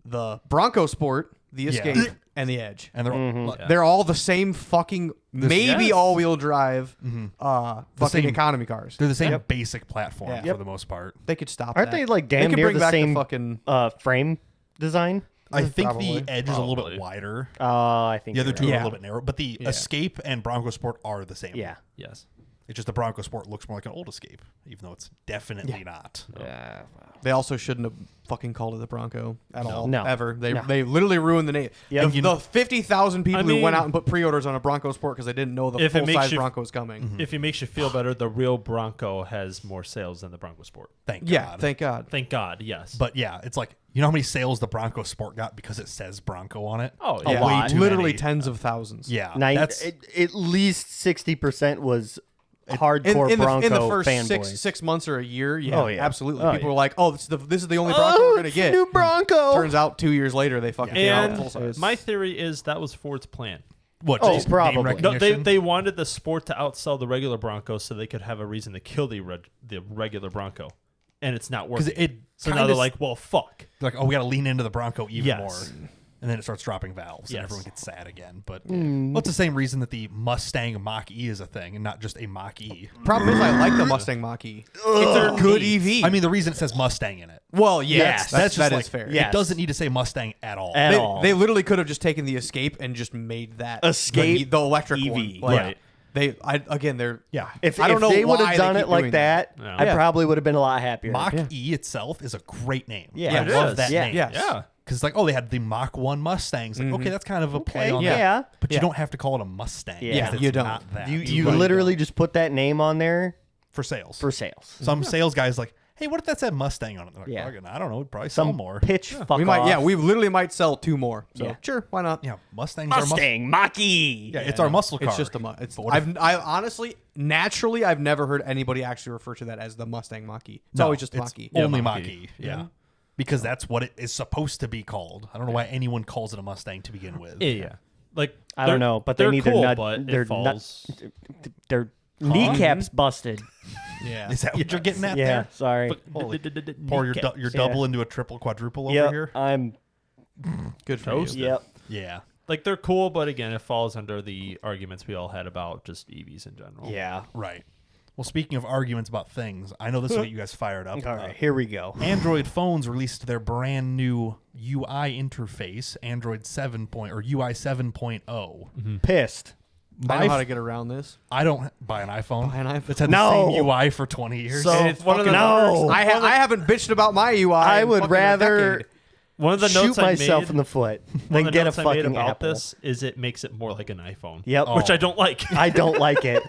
the Bronco Sport, the Escape, and the Edge. And they're Yeah. They're all the same fucking, maybe yes. all-wheel drive, fucking same- economy cars. they're the same basic platform Yeah. for the most part. They could stop. Aren't that. they like They damn could near bring the back same fucking. frame design? I think Probably. the Edge is a little bit Probably. wider. I think The other you're two right. are a Yeah. little bit narrow, but the Escape and Bronco Sport are the same. Yeah. Yes. It's just the Bronco Sport looks more like an old Escape, even though it's definitely not. Yeah. They also shouldn't have fucking called it the Bronco at all. No. Ever. They No. they literally ruined the name. Yep. The 50,000 people who went mean- out and put pre-orders on a Bronco Sport because they didn't know the If it makes full-size you- Bronco was coming. If it makes you feel better, the real Bronco has more sales than the Bronco Sport. Thank Yeah, God. thank God. Thank God. Yes. But yeah, it's like, you know how many sales the Bronco Sport got because it says Bronco on it? oh A yeah. lot. Way too Literally many. tens of thousands. Yeah, At least 60% was hardcore in Bronco the first fanboys. six months or a year, yeah, Oh, yeah. absolutely. Oh, People yeah. were like, "Oh, this is the only Bronco we're gonna it's get." New Bronco. Turns out 2 years later they fucking came out full And size. my theory is that was Ford's plan. What? Oh, just probably. name No, No, recognition? they wanted the Sport to outsell the regular Bronco so they could have a reason to kill the regular Bronco, and it's not because working. it So now kinda they're like, well, fuck. They're like, oh, we got to lean into the Bronco even Yes. more. And then it starts dropping valves, and Yes. everyone gets sad again. But well, it's the same reason that the Mustang Mach-E is a thing, and not just a Mach-E. Problem is, I like the Mustang Mach-E. It's a good EV. I mean, the reason it says Mustang in it. well, yeah, Yes. that's just that like, is fair. Yeah. It doesn't need to say Mustang at all. At all. They literally could have just taken the Escape and just made that Escape the electric EV. one. Like, Right. They're Yeah. If, I don't if know they would why have they done keep it like doing that, Yeah. I Yeah. probably would have been a lot happier. Mach-E itself is a great name. Yeah, I it love is. that Yeah. name. Yes. Yeah. Because it's like, oh, they had the Mach 1 Mustangs. Like, okay, that's kind of a play on yeah. that. But Yeah. you don't have to call it a Mustang. Yeah. because You it's don't. not that. You Right. literally just put that name on there for sales. for sales. Some sales guys like, hey, what if that said Mustang on it? They're like, Yeah. "Fucking, I don't know, it'd probably sell Some more. pitch fuck we might, off. yeah, we literally might sell 2 more. So Yeah. sure, why not? Yeah, Mustangs are Mustang Mach-E. Yeah, it's our muscle car. It's just a it's. But what if- I honestly, naturally, I've never heard anybody actually refer to that as the Mustang Mach-E. It's No, always just it's Mach-E. Only Mach-E. Mach-E. Yeah. Because that's what it is supposed to be called. I don't know why anyone calls it a Mustang to begin with. Yeah. Like I don't know, but they they're need cool, their but their it falls. their kneecaps busted. Yeah. Is that what you're getting at Yeah, there? sorry. Pour your double into a triple quadruple over Yep, here? I'm. Good for Toast. you. Yep. Yeah. Like they're cool, but again, it falls under the arguments we all had about just EVs in general. Yeah. Right. Well, speaking of arguments about things, I know this will get you guys fired up. All right, here we go. Android phones released their brand new UI interface, Android 7 or UI 7.0. Pissed. I know how to get around this. I don't buy an iPhone. Buy an iPhone? It's had No. the same UI for 20 years. So It's one of the no. I haven't bitched about my UI. I in would fucking a rather decade. One of the shoot notes I myself made, in the foot one than of the get a notes I made fucking about Apple. this is it makes it more like an iPhone. Yep. Which I don't like. I don't like it.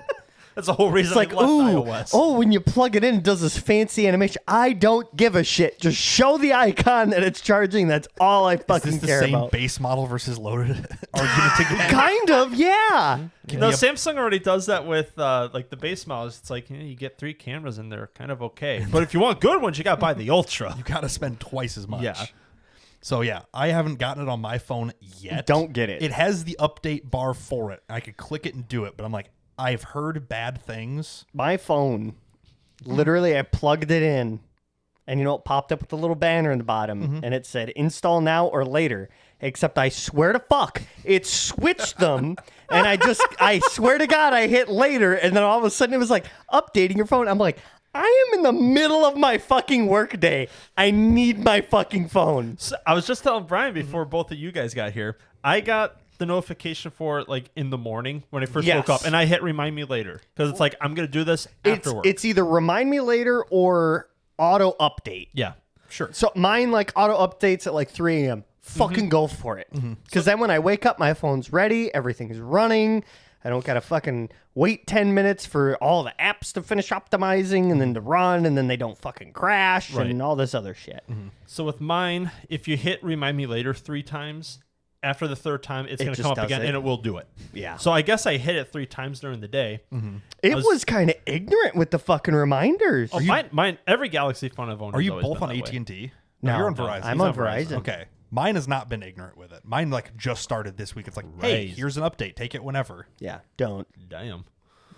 That's the whole reason It's like, I left ooh, iOS. oh, when you plug it in, it does this fancy animation. I don't give a shit. Just show the icon that it's charging. That's all I Is fucking this the care same about. base model versus loaded argument again? Kind of, yeah. No, Samsung already does that with like the base models. It's like you get 3 cameras and they're kind of okay. But if you want good ones, you got to buy the Ultra. You got to spend twice as much. Yeah. So, yeah, I haven't gotten it on my phone yet. Don't get it. It has the update bar for it. I could click it and do it, but I'm like, I've heard bad things. My phone, literally, I plugged it in, and you know, it popped up with a little banner in the bottom, and it said install now or later. Except I swear to fuck, it switched them, and I swear to God, I hit later, and then all of a sudden it was like updating your phone. I'm like, I am in the middle of my fucking workday. I need my fucking phone. So I was just telling Brian before both of you guys got here, I got the notification for it like in the morning when I first Yes. woke up, and I hit remind me later because it's like I'm gonna do this after work. It's either remind me later or auto update. Yeah, sure. So mine like auto updates at like 3 a.m. Fucking go for it. Because then when I wake up, my phone's ready, everything's running. I don't got to fucking wait 10 minutes for all the apps to finish optimizing and then to run, and then they don't fucking crash and all this other shit. So with mine, if you hit remind me later 3 times, after the 3rd time, it's going to come up again and it will do it. Yeah. So I guess I hit it 3 times during the day. It was kind of ignorant with the fucking reminders. Oh, mine, every Galaxy phone I've owned. Are has you always both been on that way. AT&T? No, you're on Verizon. I'm on Verizon. Okay. Mine has not been ignorant with it. Mine like just started this week. It's like, hey, Right. here's an update. Take it whenever. Yeah, don't. Damn.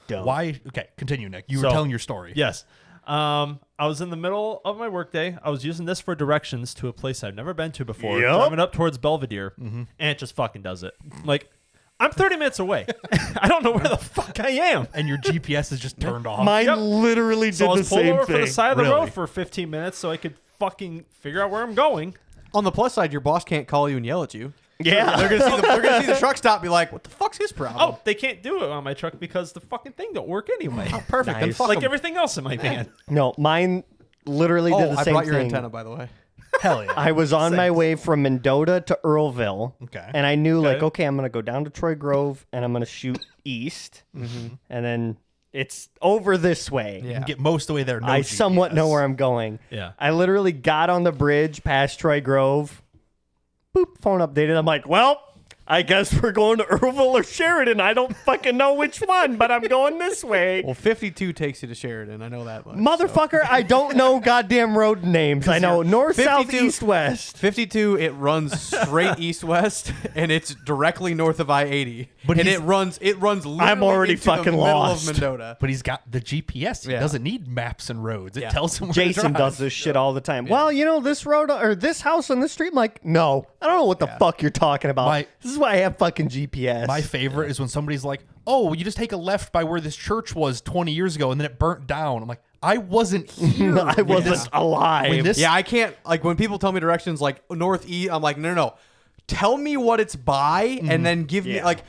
Why? Okay, continue, Nick. You were So- telling your story. Yes. I was in the middle of my workday. I was using this for directions to a place I've never been to before. Yep. Driving up towards Belvedere, and it just fucking does it. Like, I'm 30 minutes away. I don't know where the fuck I am. And your GPS is just turned off. Mine Yep. literally So I did the was pulled same over for the thing. side of the Really? road for 15 minutes so I could fucking figure out where I'm going. On the plus side, your boss can't call you and yell at you. Yeah. They're gonna see the truck stop, and be like, "What the fuck's his problem?" Oh, they can't do it on my truck because the fucking thing don't work anyway. perfect. Then Nice. fuck like 'em. everything else in my van. No, mine literally did Oh, the I same brought your thing. antenna, by the way. Hell yeah. I was on my way from Mendota to Earlville. Okay. And I knew, like, Okay. okay, I'm going to go down to Troy Grove and I'm going to shoot east. And then it's over this way. You can get most of the way there. No I GPS. somewhat know where I'm going. Yeah. I literally got on the bridge past Troy Grove. Boop, phone updated. I'm like, well, I guess we're going to Earlville or Sheridan. I don't fucking know which one, but I'm going this way. Well, 52 takes you to Sheridan. I know that much. Motherfucker, I don't know goddamn road names. I know north, south, 52 east, west. 52, it runs straight east-west, and it's directly north of I-80. But and he's- it runs literally I'm already into the fucking middle lost. of Mendota. But he's got the GPS. He Yeah. doesn't need maps and roads. It Yeah. tells him where Jason to does drive. this shit all the time. Well, you know, this road or this house on this street. I'm like, no, I don't know what the fuck you're talking about. This is why I have fucking GPS. My favorite is when somebody's like, "Oh, well, you just take a left by where this church was 20 years ago, and then it burnt down." I'm like, "I wasn't here. I when wasn't this- alive. when this- Yeah, I can't, like, when people tell me directions, like, northeast, I'm like, no. Tell me what it's by, and then give me, Yeah. like,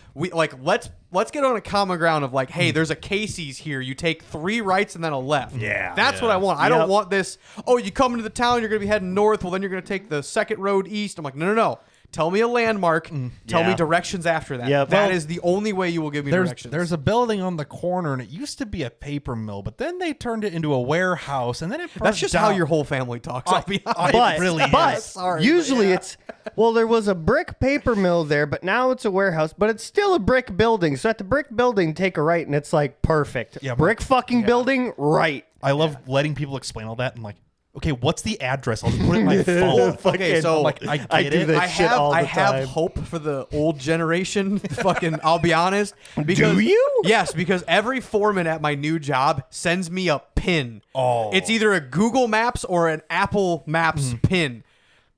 let's get on a common ground of, like, hey, there's a Casey's here. You take 3 rights and then a left. Yeah. That's what I want. I Yep. don't want this, oh, you come into the town, you're going to be heading north, well, then you're going to take the second road east. I'm like, no. Tell me a landmark. Tell me Yeah. directions after that. Yep. That Well, is the only way you will give me directions. There's a building on the corner, and it used to be a paper mill, but then they turned it into a warehouse, and then it burnt That's just down. how your whole family talks. I'll be honest. but really but is. Sorry, usually but yeah. it's well, there was a brick paper mill there, but now it's a warehouse, but it's still a brick building. So at the brick building, take a right, and it's like perfect. Yeah, but- brick fucking building, right. I love letting people explain all that, and like, okay, what's the address? I'll just put it in my phone. Okay, so I'm like, I get I do it. this I shit have all the I have time. hope for the old generation. Fucking, I'll be honest. Because, Do you? Yes, because every foreman at my new job sends me a pin. Oh. It's either a Google Maps or an Apple Maps pin.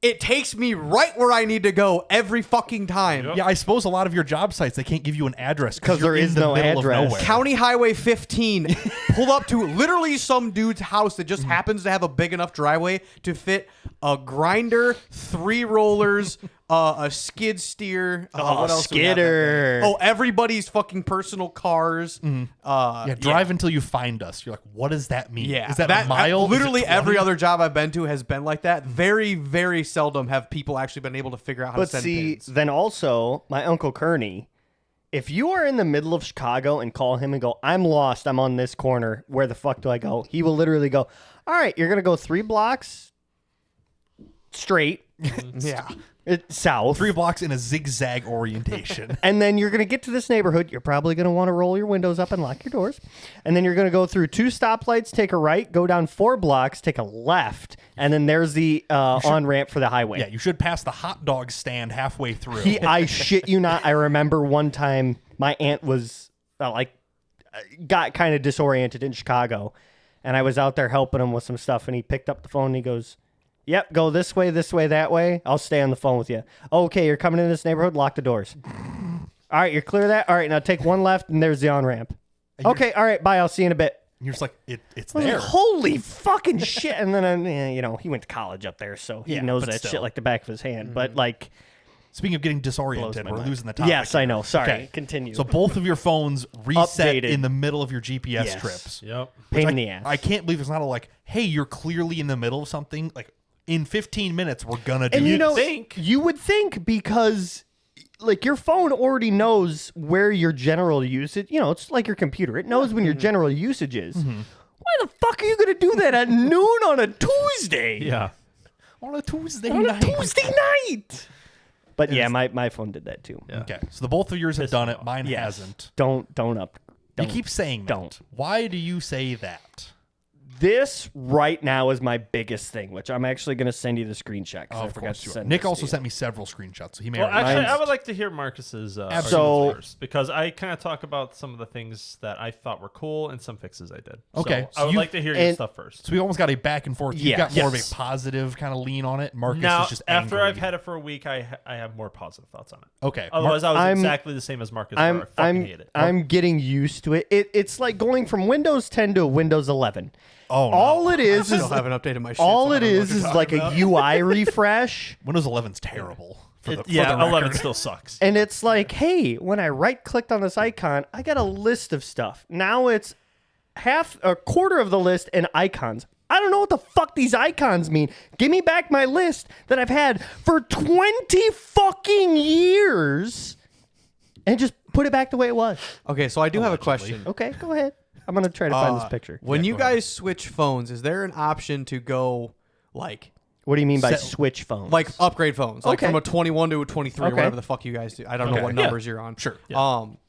It takes me right where I need to go every fucking time. Yeah, I suppose a lot of your job sites, they can't give you an address 'Cause you're there in is the no middle address. of nowhere. County Highway 15, pull up to literally some dude's house that just happens to have a big enough driveway to fit a grinder, 3 rollers, a skid steer. What else do we have back there? skidder. Oh, everybody's fucking personal cars. Yeah, drive until you find us. You're like, what does that mean? Yeah, Is that a mile? Is it Literally every 20? other job I've been to has been like that. Very, very seldom have people actually been able to figure out how But to send see, pins. then also my uncle Kearney, if you are in the middle of Chicago and call him and go, I'm lost, I'm on this corner, where the fuck do I go? He will literally go, all right, you're gonna go 3 blocks straight Yeah. south. 3 blocks in a zigzag orientation. And then you're going to get to this neighborhood. You're probably going to want to roll your windows up and lock your doors. And then you're going to go through 2 stoplights, take a right, go down 4 blocks, take a left. And then there's the on-ramp for the highway. Yeah, you should pass the hot dog stand halfway through. I shit you not. I remember one time my aunt was got kind of disoriented in Chicago. And I was out there helping him with some stuff. And he picked up the phone and he goes, yep, go this way, that way. I'll stay on the phone with you. Okay, you're coming in this neighborhood, lock the doors. All right, you're clear of that? All right, now take 1 left and there's the on-ramp. Okay, all right, bye. I'll see you in a bit. You're just like, it's I was like, there. holy fucking shit. And then, he went to college up there, so he Yeah, knows but that still. shit like the back of his hand. But, like, Speaking of getting disoriented, my we're mind. losing the topic. yes, I know. Sorry. Okay. Continue. So both of your phones reset Updated. in the middle of your GPS Yes. trips. Yep. Pain I, in the ass. I can't believe it's not a like, hey, you're clearly in the middle of something. Like, in 15 minutes, we're gonna do And it. you know, think. you would think because like your phone already knows where your general usage, it's like your computer. It knows when your general usage is. Why the fuck are you going to do that at noon on a Tuesday? Yeah. On a Tuesday On night. a Tuesday night. But yeah, my phone did that too. Yeah. Okay, so the both of yours have Pissed done me it. off. Mine Yes. hasn't. Don't You keep saying don't. that. Why do you say that? This right now is my biggest thing, which I'm actually going to send you the screenshot because I Of forgot course to you are. send Nick this also to you. sent me several screenshots, so he may Well, already. actually, Mine's- I would like to hear Marcus's argument So- first because I kind of talk about some of the things that I thought were cool and some fixes I did. Okay, So so I would you- like to hear your and- stuff first. So we almost got a back and forth. You've got Yes. more of Yes. a positive kind of lean on it. Marcus Now, is just after angry. I've had it for a week, I have more positive thoughts on it. Okay. Otherwise, I was I'm- exactly the same as Marcus. where I fucking hate it. I'm getting used to it. It's like going from Windows 10 to Windows 11. Oh, no. All it is I is still haven't updated my shit. all so I it don't know what is you're is talking like about. a UI refresh. Windows 11's terrible. For the 11 record. still sucks. And it's like, hey, when I right clicked on this icon, I got a list of stuff. Now it's a quarter of the list and icons. I don't know what the fuck these icons mean. Give me back my list that I've had for 20 fucking years and just put it back the way it was. Okay, so I do have a question. Okay, go ahead. I'm going to try to find this picture. When you go ahead. guys switch phones, is there an option to go like What do you mean by Set- switch phones? upgrade phones, like Okay. from a 21 to a 23, Okay. whatever the fuck you guys do? I don't know Okay. what Yeah. numbers you're on. Sure.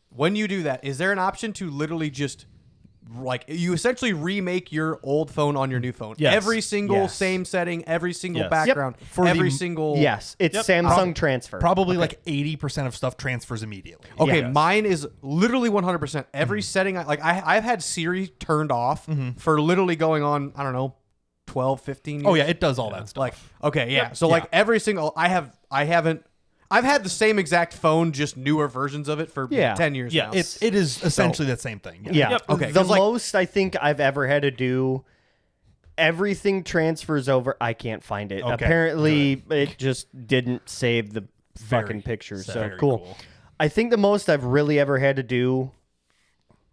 When you do that, is there an option to literally just like you essentially remake your old phone on your new phone? Yes. Every single Yes. same setting, every single Yes. background, For every the- single yes, it's Yep. Samsung transfer. Probably like 80% of stuff transfers immediately. Okay, Yes. mine is literally 100%. Every setting, I've had Siri turned off for literally going on, I don't know, 12, 15 years. Oh, yeah, it does all that stuff. Like, okay, yeah. So, Yeah. like, every single, I've had the same exact phone, just newer versions of it for Yeah. 10 years Yeah, now. it is essentially that same thing. Yeah. Yep. Okay, The 'cause, like- most I think I've ever had to do, everything transfers over. I can't find it. Okay, Apparently, it just didn't save the fucking picture. So very cool. I think the most I've really ever had to do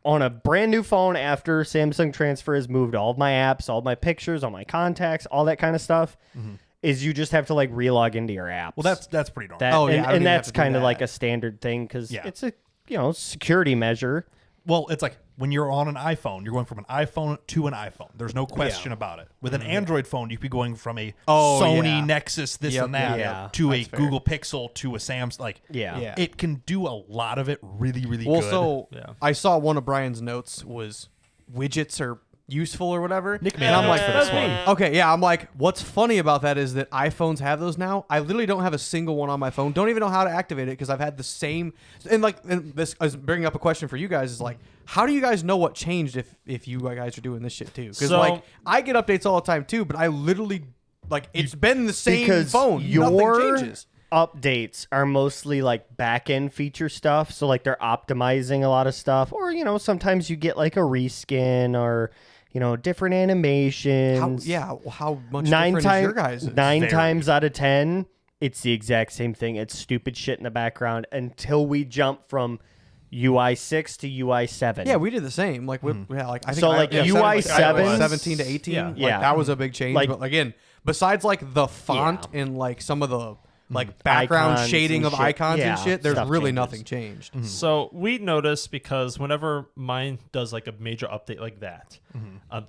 on a brand new phone after Samsung Transfer has moved all of my apps, all my pictures, all my contacts, all that kind of stuff, is you just have to like relog into your apps. Well, that's pretty normal. that. Oh, yeah, I and, don't even and have that's to do kind of that. like a standard thing because Yeah. it's a security measure. Well, it's like when you're on an iPhone, you're going from an iPhone to an iPhone. There's no question about it. With an Android phone, you could be going from a Sony yeah. Nexus, this Yep, and that, yeah. to a That's fair. Google Pixel, to a Samsung. Like, Yeah. Yeah. it can do a lot of it really, really well, good. so Yeah. I saw one of Brian's notes was widgets are useful or whatever. Nick made and I'm a like, note for this one. okay, yeah, I'm like, what's funny about that is that iPhones have those now. I literally don't have a single one on my phone. Don't even know how to activate it because I've had the same. And this is bringing up a question for you guys is like, how do you guys know what changed if you guys are doing this shit too? Because So- like I get updates all the time too, but I literally like it's been the same Because phone. your Nothing changes. updates are mostly like back end feature stuff. So like they're optimizing a lot of stuff, or sometimes you get like a reskin or different animations. How much Nine different is times your guys? nine times out of 10, it's the exact same thing. It's stupid shit in the background until we jump from UI 6 to UI 7. Yeah, we did the same. Like, I think So, like, UI 7 17 to 18. Yeah. Like, Yeah. that was a big change. Like- but again, besides like the font Yeah. and like some of the like background Icons shading and of shit. icons Yeah, and shit, there's stuff really changes. nothing changed. So we notice because whenever mine does like a major update like that,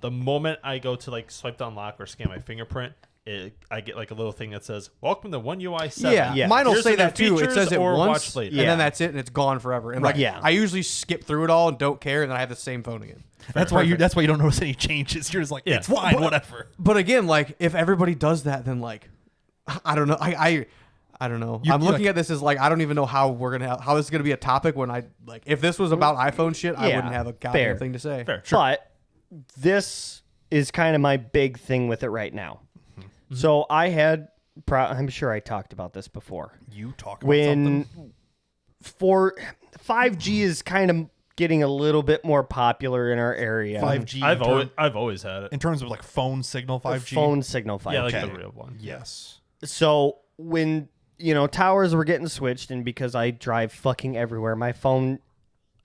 the moment I go to like swipe down lock or scan my fingerprint, I get like a little thing that says "Welcome to One UI 7." Yeah, Yeah. mine will Here's say the new that too. It features says it or once, watch later. and Yeah. then that's it, and it's gone forever. And like, yeah. I usually skip through it all and don't care, and then I have the same phone again. That's why you don't notice any changes. You're just like, Yeah. it's fine, whatever. But again, like if everybody does that, then like I don't know. I don't know. I'm looking at this as like I don't even know how how this is gonna be a topic when I like if this was about iPhone shit, I Yeah, wouldn't have a goddamn fair. thing to say. Fair, sure. But this is kind of my big thing with it right now. Mm-hmm. So I had, I'm sure I talked about this before. You talk about something. When 5G is kind of getting a little bit more popular in our area. 5G. I've always had it. in terms of like phone signal 5G. Phone signal 5G. Yeah, like Okay. the real one. Yes. So when towers were getting switched, and because I drive fucking everywhere, my phone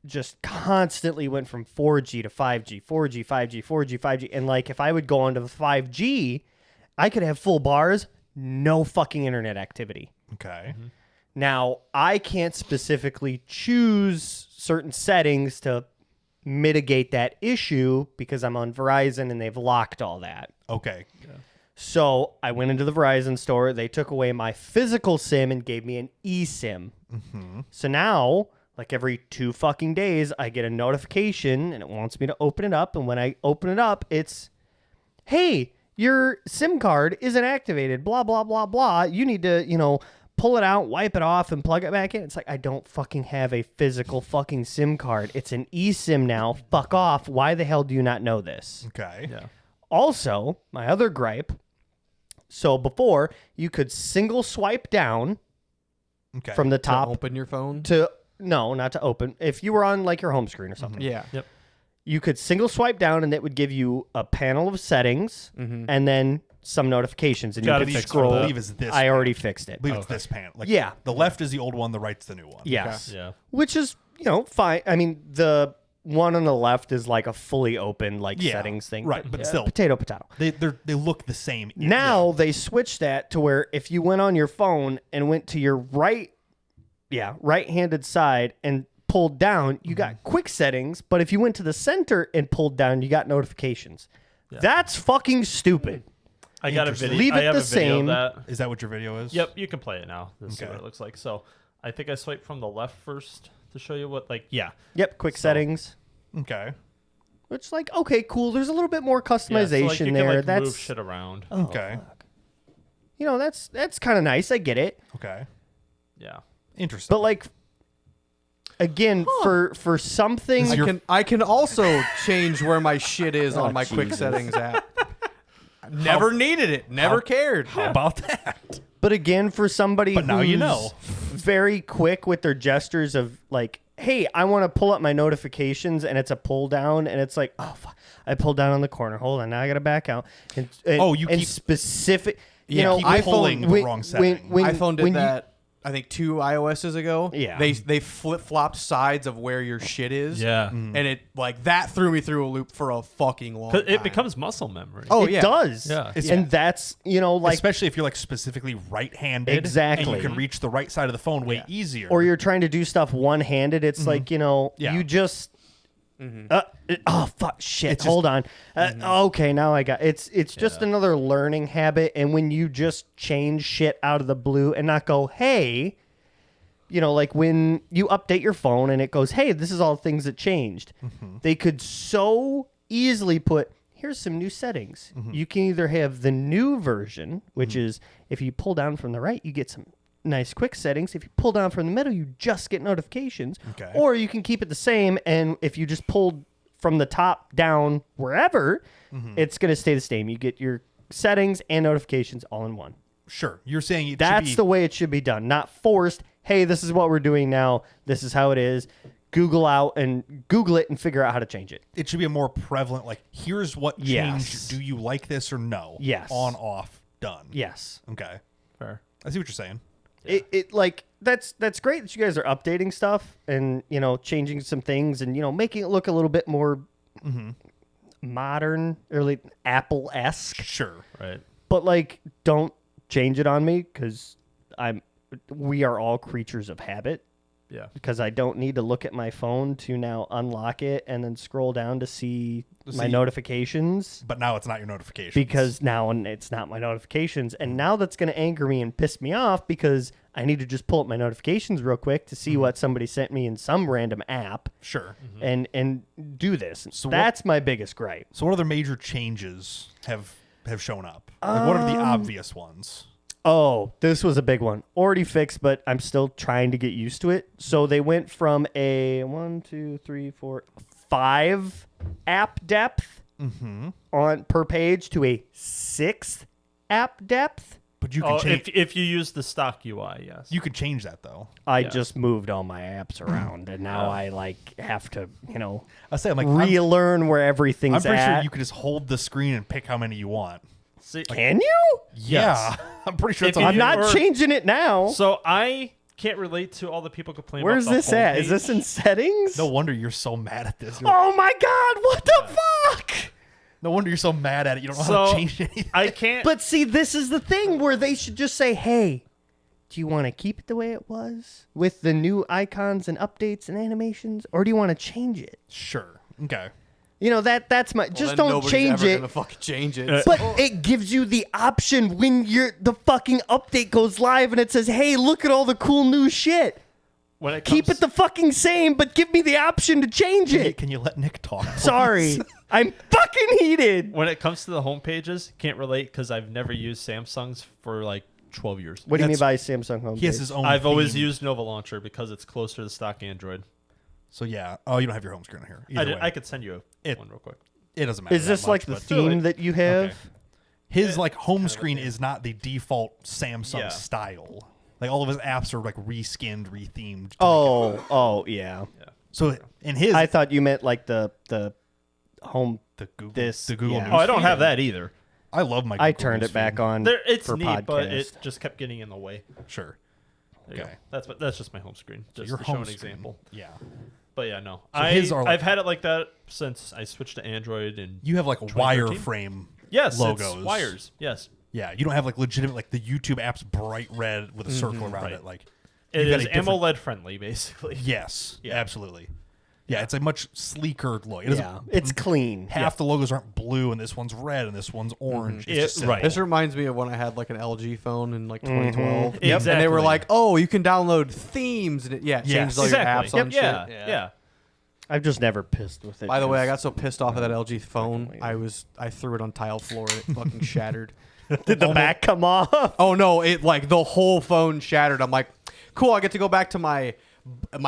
just constantly went from 4G to 5G, 4G, 5G, 4G, 5G, and like if I would go onto the 5G, I could have full bars, no fucking internet activity. Okay. Now, I can't specifically choose certain settings to mitigate that issue because I'm on Verizon and they've locked all that. Okay. So I went into the Verizon store. They took away my physical SIM and gave me an eSIM. So now, like every 2 fucking days, I get a notification and it wants me to open it up. And when I open it up, it's, hey, your SIM card isn't activated, blah, blah, blah, blah. You need to, pull it out, wipe it off, and plug it back in. It's like, I don't fucking have a physical fucking SIM card. It's an eSIM now. Fuck off. Why the hell do you not know this? Okay. Yeah. Also, my other gripe, so before, you could single swipe down Okay. from the To top open your phone. no, not to open. If you were on like your home screen or something, Yeah. Yep. you could single swipe down and it would give you a panel of settings and then some notifications. And Gotta you could fix scroll. that. I believe it's this. I already fixed it. I believe it's this panel. Like, Yeah. The left is the old one. The right's the new one. Yes. Yeah. Which is, fine. I mean, the one on the left is like a fully open Yeah, settings thing. right, but still. Potato. They look the same. Now they switched that to where if you went on your phone and went to your right-handed side and pulled down, you got quick settings, but if you went to the center and pulled down, you got notifications. That's fucking stupid. I got a video. Leave it I have the a video same. of that. Is that what your video is? Yep, you can play it now. This is Okay. what it looks like. So I think I swiped from the left first to show you what, yeah. Yep, quick settings. Okay. Which, like, okay, cool. There's a little bit more Yeah, customization so, like, you there. Can, like, that's move shit around. Okay. That's kind of nice. I get it. Okay. Yeah. Interesting. But like, again, for something, I can also change where my shit is Oh, on my quick Jesus. settings app. Never needed it. Never cared. how about that? but again, for somebody But now you who's know. very quick with their gestures of like, hey, I want to pull up my notifications, and it's a pull down, and it's like, oh, fuck, I pulled down on the corner. Hold on, now I got to back out. And You and keep specific. keep iPhone pulling the wrong setting. iPhone did when you- that. I think 2 iOSs ago. Yeah. They flip flopped sides of where your shit is. Yeah. Mm-hmm. And it that threw me through a loop for a fucking long 'Cause time. it becomes muscle memory. Oh, it yeah. does. Yeah. And that's like. especially if you're like specifically right-handed. Exactly. And you can reach the right side of the phone way easier. Or you're trying to do stuff one-handed. It's like, Yeah. you just oh fuck shit. It's just- Hold on. Okay, now I got it's just another learning habit, and when you just change shit out of the blue and not go, hey, like when you update your phone and it goes, hey, this is all things that changed. They could so easily put, here's some new settings. You can either have the new version, which is if you pull down from the right, you get some nice quick settings. If you pull down from the middle, you just get notifications. Okay. Or you can keep it the same, and if you just pulled from the top down wherever, it's going to stay the same. You get your settings and notifications all in one. Sure. You're saying That's the way it should be done, not forced. Hey, this is what we're doing now. This is how it is. Google it and figure out how to change it. it should be a more prevalent, like, here's what changed. Yes. Do you like this or no? Yes. On, off, done. Yes. Okay. Fair. I see what you're saying. It like that's great that you guys are updating stuff and changing some things and making it look a little bit more modern or like Apple-esque. Sure. Right. But like, don't change it on me because we are all creatures of habit. Yeah. Because I don't need to look at my phone to now unlock it and then scroll down to see my See- notifications. But now it's not your notification. Because now it's not my notifications. And now that's going to anger me and piss me off because I need to just pull up my notifications real quick to see what somebody sent me in some random app Sure. and do this. So that's my biggest gripe. So what other major changes have shown up? Like, what are the obvious ones? Oh, this was a big one. Already fixed, but I'm still trying to get used to it. So they went from a 5 app depth on per page to a 6 app depth. But you can Oh, change. if you use the stock UI, yes. You could change that though. I Yeah. just moved all my apps around, and now I have to, I say, I'm like, relearn where I'm everything's pretty sure at. you could just hold the screen and pick how many you want. See, Can you? Yeah, I'm pretty sure If it's you on. I'm not or- changing it now. so I can't relate to all the people complaining Where's about the this at? Is homepage. this in settings? No wonder you're so mad at this. You're like, Oh my God! What the fuck? no wonder you're so mad at it. You don't know how So to change anything. I can't. But see, this is the thing where they should just say, "Hey, do you want to keep it the way it was with the new icons and updates and animations, or do you want to change it? Sure. Okay. You know, that's my, just don't change it. Gonna fucking change it. But it gives you the option when the fucking update goes live and it says, hey, look at all the cool new shit. When it comes, Keep it the fucking same, but give me the option to change it. Can you let Nick talk? please? Sorry. I'm fucking heated. when it comes to the home pages, can't relate because I've never used Samsung's for like 12 years. What do you mean by Samsung homepage? He has his own. I've always theme. used Nova Launcher because it's closer to stock Android. So yeah. Oh, you don't have your home screen here. Either way. I could send you one real quick. It doesn't matter. Is this that like much, the but- theme that you have? Okay. His like home kind of screen a theme. is not the default Samsung Yeah. style. Like all of his apps are like reskinned, rethemed. Oh, yeah. So in his, I thought you meant like the home. the Google, this- the Google. yeah. News Oh, I don't feed. have that either. I love my. I Google turned News it back feed. on It's for neat, podcast. but it just kept getting in the way. Sure. There you Okay. go. That's just my home screen. Just Your to show home an screen. example. Yeah. But yeah, no. his are like- I've had it like that since I switched to Android and You have like 2013? wireframe. yes, logos. it's wires. Yes, Yeah, you don't have like legitimate like the YouTube app's bright red with a circle around right. it. Like it you've got is a different- AMOLED friendly, basically. Yes, Yeah. absolutely. Yeah, it's a much sleeker look. It doesn't- Yeah, it's clean. half the logos aren't blue, and this one's red, and this one's orange. It's just simple. Right. This reminds me of when I had like an LG phone in like 2012. Yep. And they were Exactly. like, "Oh, you can download themes," and it changes all Exactly. your apps on yeah, shit. yeah. I've just never pissed with it. By the way, I 'cause- got so pissed off of that LG phone, lame. I threw it on tile floor and it fucking shattered. Did the back come off? Oh no, it like the whole phone shattered. I'm like, cool, I get to go back to my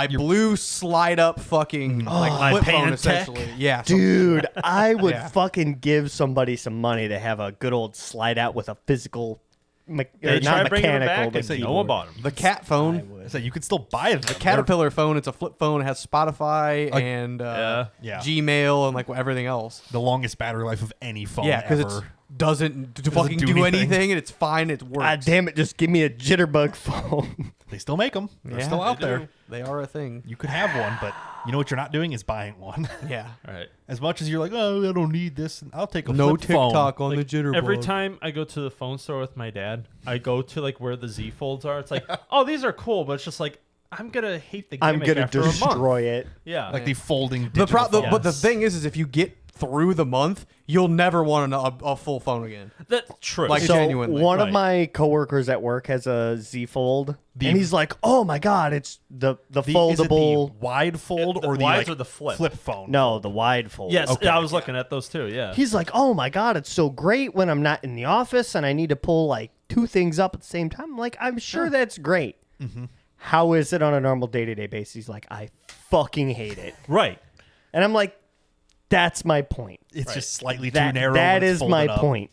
blue slide up fucking like my flip phone Pantech? essentially. Yeah, so- Dude, I would Yeah. fucking give somebody some money to have a good old slide out with a physical, They not tried bringing it mechanical, back but and no keyboard. one bought them. the cat phone. So you could still buy them. The Caterpillar phone, it's a flip phone. It has Spotify Like- and Yeah. Gmail and like everything else. The longest battery life of any phone Yeah, because ever. it doesn't fucking do do anything. anything and it's fine. It works. God damn it, just give me a jitterbug phone. They still make them. They're Yeah, still out they there. do. They are a thing. You could have one, but you know what you're not doing is buying one. Yeah. All right. As much as you're like, oh, I don't need this, I'll take a No flip phone. TikTok on Like, the jitterbug. every time I go to the phone store with my dad, I go to like where the Z folds are. It's like, oh, these are cool, but it's just like I'm gonna hate the I'm gimmick gonna after a month. destroy it. Yeah, Like the folding But digital the phones. thing is if you get through the month, you'll never want a full phone again. that's true. Like, So genuinely. one of Right. my coworkers at work has a Z Fold, The- and he's like, "Oh my god, it's the Is it foldable." the wide fold The or the wides like, or the flip? phone? No, the wide fold. yes, Okay. I was looking at those too. Yeah, He's like, "Oh my god, it's so great when I'm not in the office and I need to pull like two things up at the same time." I'm like, "I'm sure that's great." How is it on a normal day-to-day basis? He's like, "I fucking hate it," right. and I'm like, "That's my point. It's just slightly too That narrow. that when it's is my folded up. point.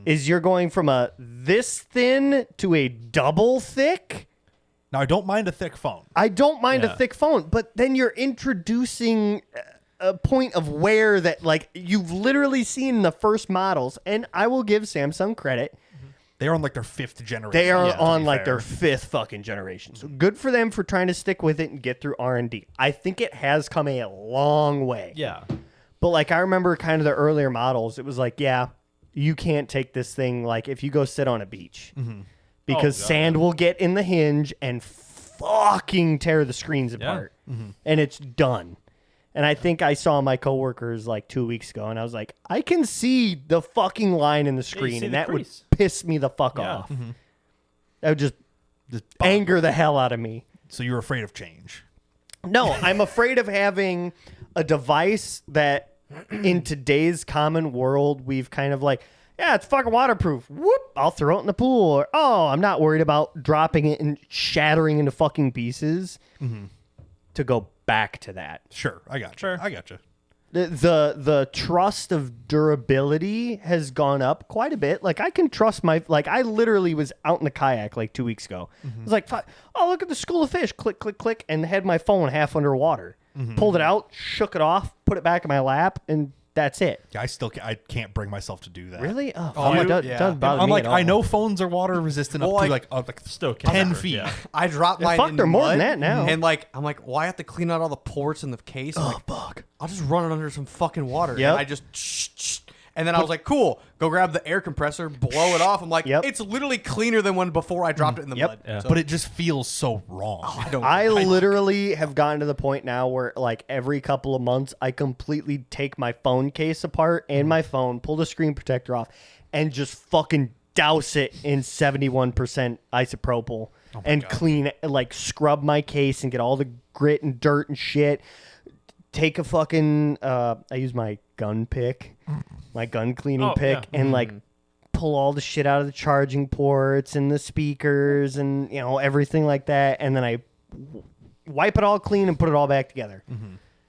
Is you're going from a this thin to a double thick." Now, I don't mind a thick phone. I don't mind Yeah. a thick phone, but then you're introducing a point of wear that like you've literally seen in the first models, and I will give Samsung credit. They are on like their 5th generation. They are to be on like fair. their 5th fucking generation. So good for them for trying to stick with it and get through R&D. I think it has come a long way. Yeah, But like I remember kind of the earlier models, it was like, yeah, you can't take this thing like if you go sit on a beach. Because Oh, God, sand will get in the hinge and fucking tear the screens apart. And it's done. And I think I saw my coworkers like 2 weeks ago and I was like, I can see the fucking line in the screen see and the that crease. would piss me the fuck Yeah. off. That would just Just anger the hell out of me. So you're afraid of change. No, I'm afraid of having a device that in today's common world, we've kind of like, yeah, it's fucking waterproof. Whoop, I'll throw it in the pool. Or, oh, I'm not worried about dropping it and shattering into fucking pieces. To go back to that. Sure, I got you. Sure. I got you. The trust of durability has gone up quite a bit. Like I can trust I literally was out in a kayak like 2 weeks ago. I was like, oh, look at the school of fish. Click, click, click. And had my phone half underwater. Pulled it out, shook it off, put it back in my lap, and that's it. Yeah, I can't bring myself to do that. Really? Oh, you- it doesn't yeah. bother I'm me like, at all. I know phones are water resistant Well, up to like- like still 10 covered, feet. Yeah. I dropped mine fuck, in they're the more than mud, that now. And like I'm like, why have to clean out all the ports in the case? I'm like, fuck. I'll just run it under some fucking water. Yep. And I just And then I was like, cool, go grab the air compressor, blow it off. I'm like, Yep. it's literally cleaner than when before I dropped it in the Yep. mud. Yeah. So, But it just feels so wrong. I literally have gotten to the point now where like every couple of months I completely take my phone case apart and my phone, pull the screen protector off, and just fucking douse it in 71% isopropyl and clean, like scrub my case and get all the grit and dirt and shit. Take a fucking I use my gun pick, my gun cleaning pick, and like pull all the shit out of the charging ports and the speakers and everything like that, and then I wipe it all clean and put it all back together.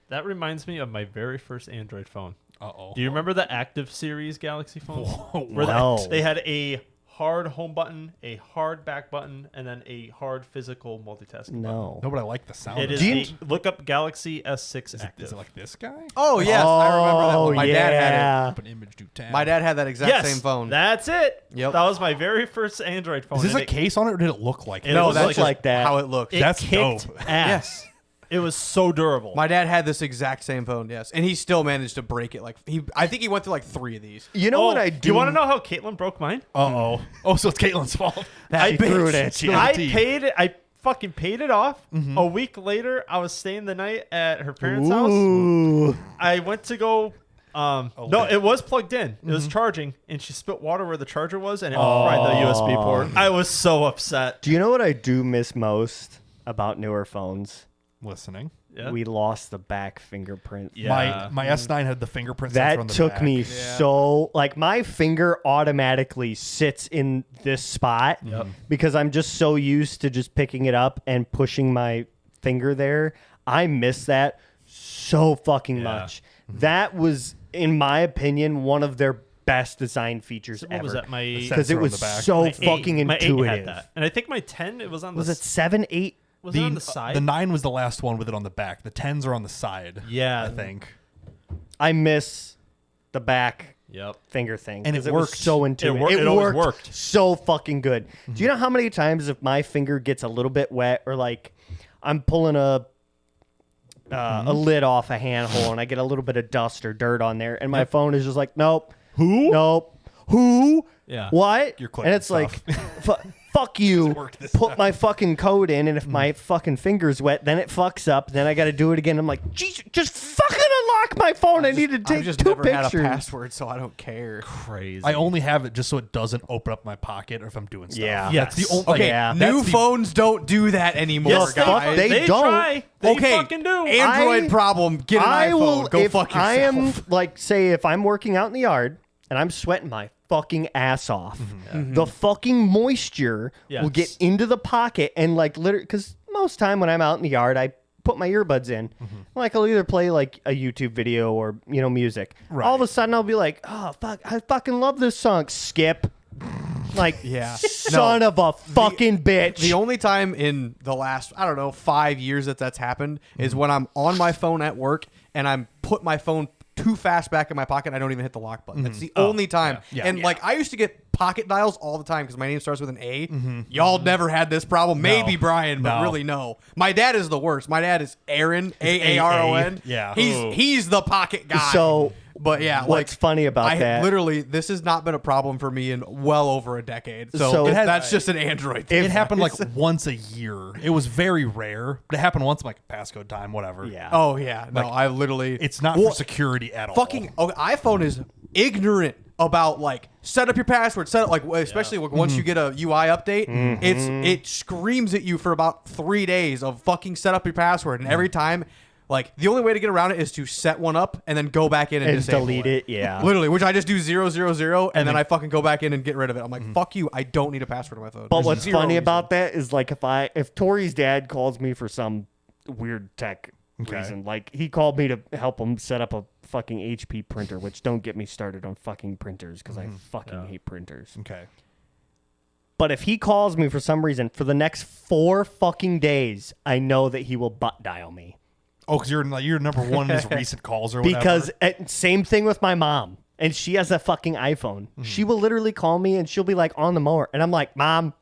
That reminds me of my very first Android phone. Uh-oh. Do you remember the Active Series Galaxy phones? Where No. they had a hard home button, a hard back button, and then a hard physical multitasking No. No, but I like the sound. button. It of is it. look up Galaxy S6 Is Active. it like this guy? Oh, yes. I remember that one. My dad had it. Open image, do tab. My dad had that exact same phone. That's it. Yep. That was my very first Android phone. Is this and a case on it, or did it look like it? No, No, was that's like just that. how it looked. It That's kicked dope. ass. Yes. It was so durable. My dad had this exact same phone, yes, and he still managed to break it. Like I think he went through like 3 of these. You know what I do? You want to know how Caitlin broke mine? Uh-oh. Oh, so it's Caitlin's fault. She threw it at you. I tea. paid it. I fucking paid it off. A week later, I was staying the night at her parents' house. Ooh. I went to go. No, it was plugged in. It was charging, and she spilled water where the charger was, and it fried the USB port. I was so upset. Do you know what I do miss most about newer phones? Listening. Yeah. We lost the back fingerprint. Yeah. My S9 had the fingerprint sensor That on the took back. me so like my finger automatically sits in this spot because I'm just so used to just picking it up and pushing my finger there. I miss that so fucking much. That was, in my opinion, one of their best design features What ever. was that? My Because it sensor on was the back. so my fucking my 8 had intuitive. that. And I think my 10 it was on Was the it 7, 8? was it on the side. The 9 was the last one with it on the back. The 10s are on the side. Yeah. I think. I miss the back Yep. finger thing. And it 'cause was worked. so intuitive. It always worked. so fucking good. Do you know how many times if my finger gets a little bit wet or like I'm pulling a lid off a handhole and I get a little bit of dust or dirt on there and my phone is just like, nope. Nope. Who? Yeah. What? You're clicking and it's like, stuff. fuck you. work this Put time. my fucking code in, and if my fucking finger's wet, then it fucks up. Then I got to do it again. I'm like, geez, just fucking unlock my phone. I need to I've take just 2 never pictures. had a password, so I don't care. Crazy. I only have it just so it doesn't open up my pocket or if I'm doing stuff. Yeah. Yes. That's the only. Okay, yeah. New that's the- phones don't do that anymore, Yes, guys. they don't. try. They okay, fucking do. Android I- problem. Get an I iPhone. will, Go if fuck yourself. I am, like, say, if I'm working out in the yard and I'm sweating my fucking ass off, the fucking moisture will get Yes. into the pocket and, like, literally, because most time when I'm out in the yard, I put my earbuds in. Like, I'll either play, like, a YouTube video or, music. Right. All of a sudden, I'll be like, oh, fuck, I fucking love this song. Skip. Like, Yeah. son of a fucking bitch. The only time in the last, 5 years that's happened is when I'm on my phone at work and I'm put my phone too fast back in my pocket and I don't even hit the lock button. That's the only time. yeah. And like I used to get pocket dials all the time because my name starts with an A. Y'all never had this problem. Maybe Brian, but No. really no. My dad is the worst. My dad is Aaron, Aaron. Yeah. He's the pocket guy. So, but yeah, what's funny about that? Literally, this has not been a problem for me in well over a decade. So, So- that's just an Android thing. It happened like once a year. It was very rare, but it happened once, like passcode time, whatever. Yeah. Oh yeah, no, I literally It's not for security at all. fucking iPhone is ignorant about like set up your password, set up like especially once you get a UI update, it screams at you for about 3 days of fucking set up your password, and every time. Like the only way to get around it is to set one up and then go back in and disable delete it. Yeah. Literally, which I just do 000 and then I fucking go back in and get rid of it. I'm like, fuck you, I don't need a password on my phone. But There's what's zero funny reason. about that is like if Tori's dad calls me for some weird tech reason, like he called me to help him set up a fucking HP printer, which don't get me started on fucking printers because I fucking hate printers. Okay. But if he calls me for some reason for the next 4 fucking days, I know that he will butt dial me. Oh, because you're number one in his recent calls or whatever. Because same thing with my mom, and she has a fucking iPhone. She will literally call me and she'll be like on the mower, and I'm like, Mom,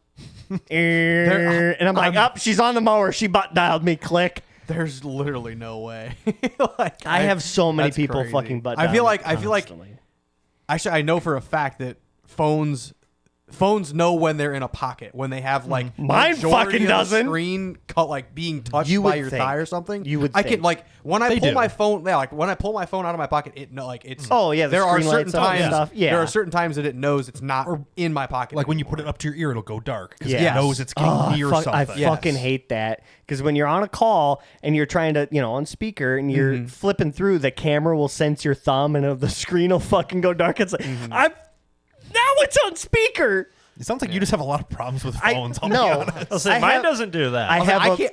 and I'm like, up, she's on the mower. She butt dialed me. Click. There's literally no way. Like I have so many that's people crazy. fucking butt. I feel dial me like constantly. Actually, I know for a fact that phones know when they're in a pocket, when they have like Mine majority fucking of the doesn't. Screen like being touched You by would your think. thigh or something. You would I can think. like when I They pull do. my phone. Yeah, like when I pull my phone out of my pocket, it's. Oh, yeah, the there are screen certain lights up and times. stuff. Yeah. There are certain times that it knows it's not in my pocket. Like when you anymore. put it up to your ear, it'll go dark because Yes. it knows it's getting near something. I fucking hate that because when you're on a call and you're trying to, on speaker and you're flipping through, the camera will sense your thumb and the screen will fucking go dark. It's like now it's on speaker. It sounds like you just have a lot of problems with phones. I'll be No, honest. I'll say mine doesn't do that.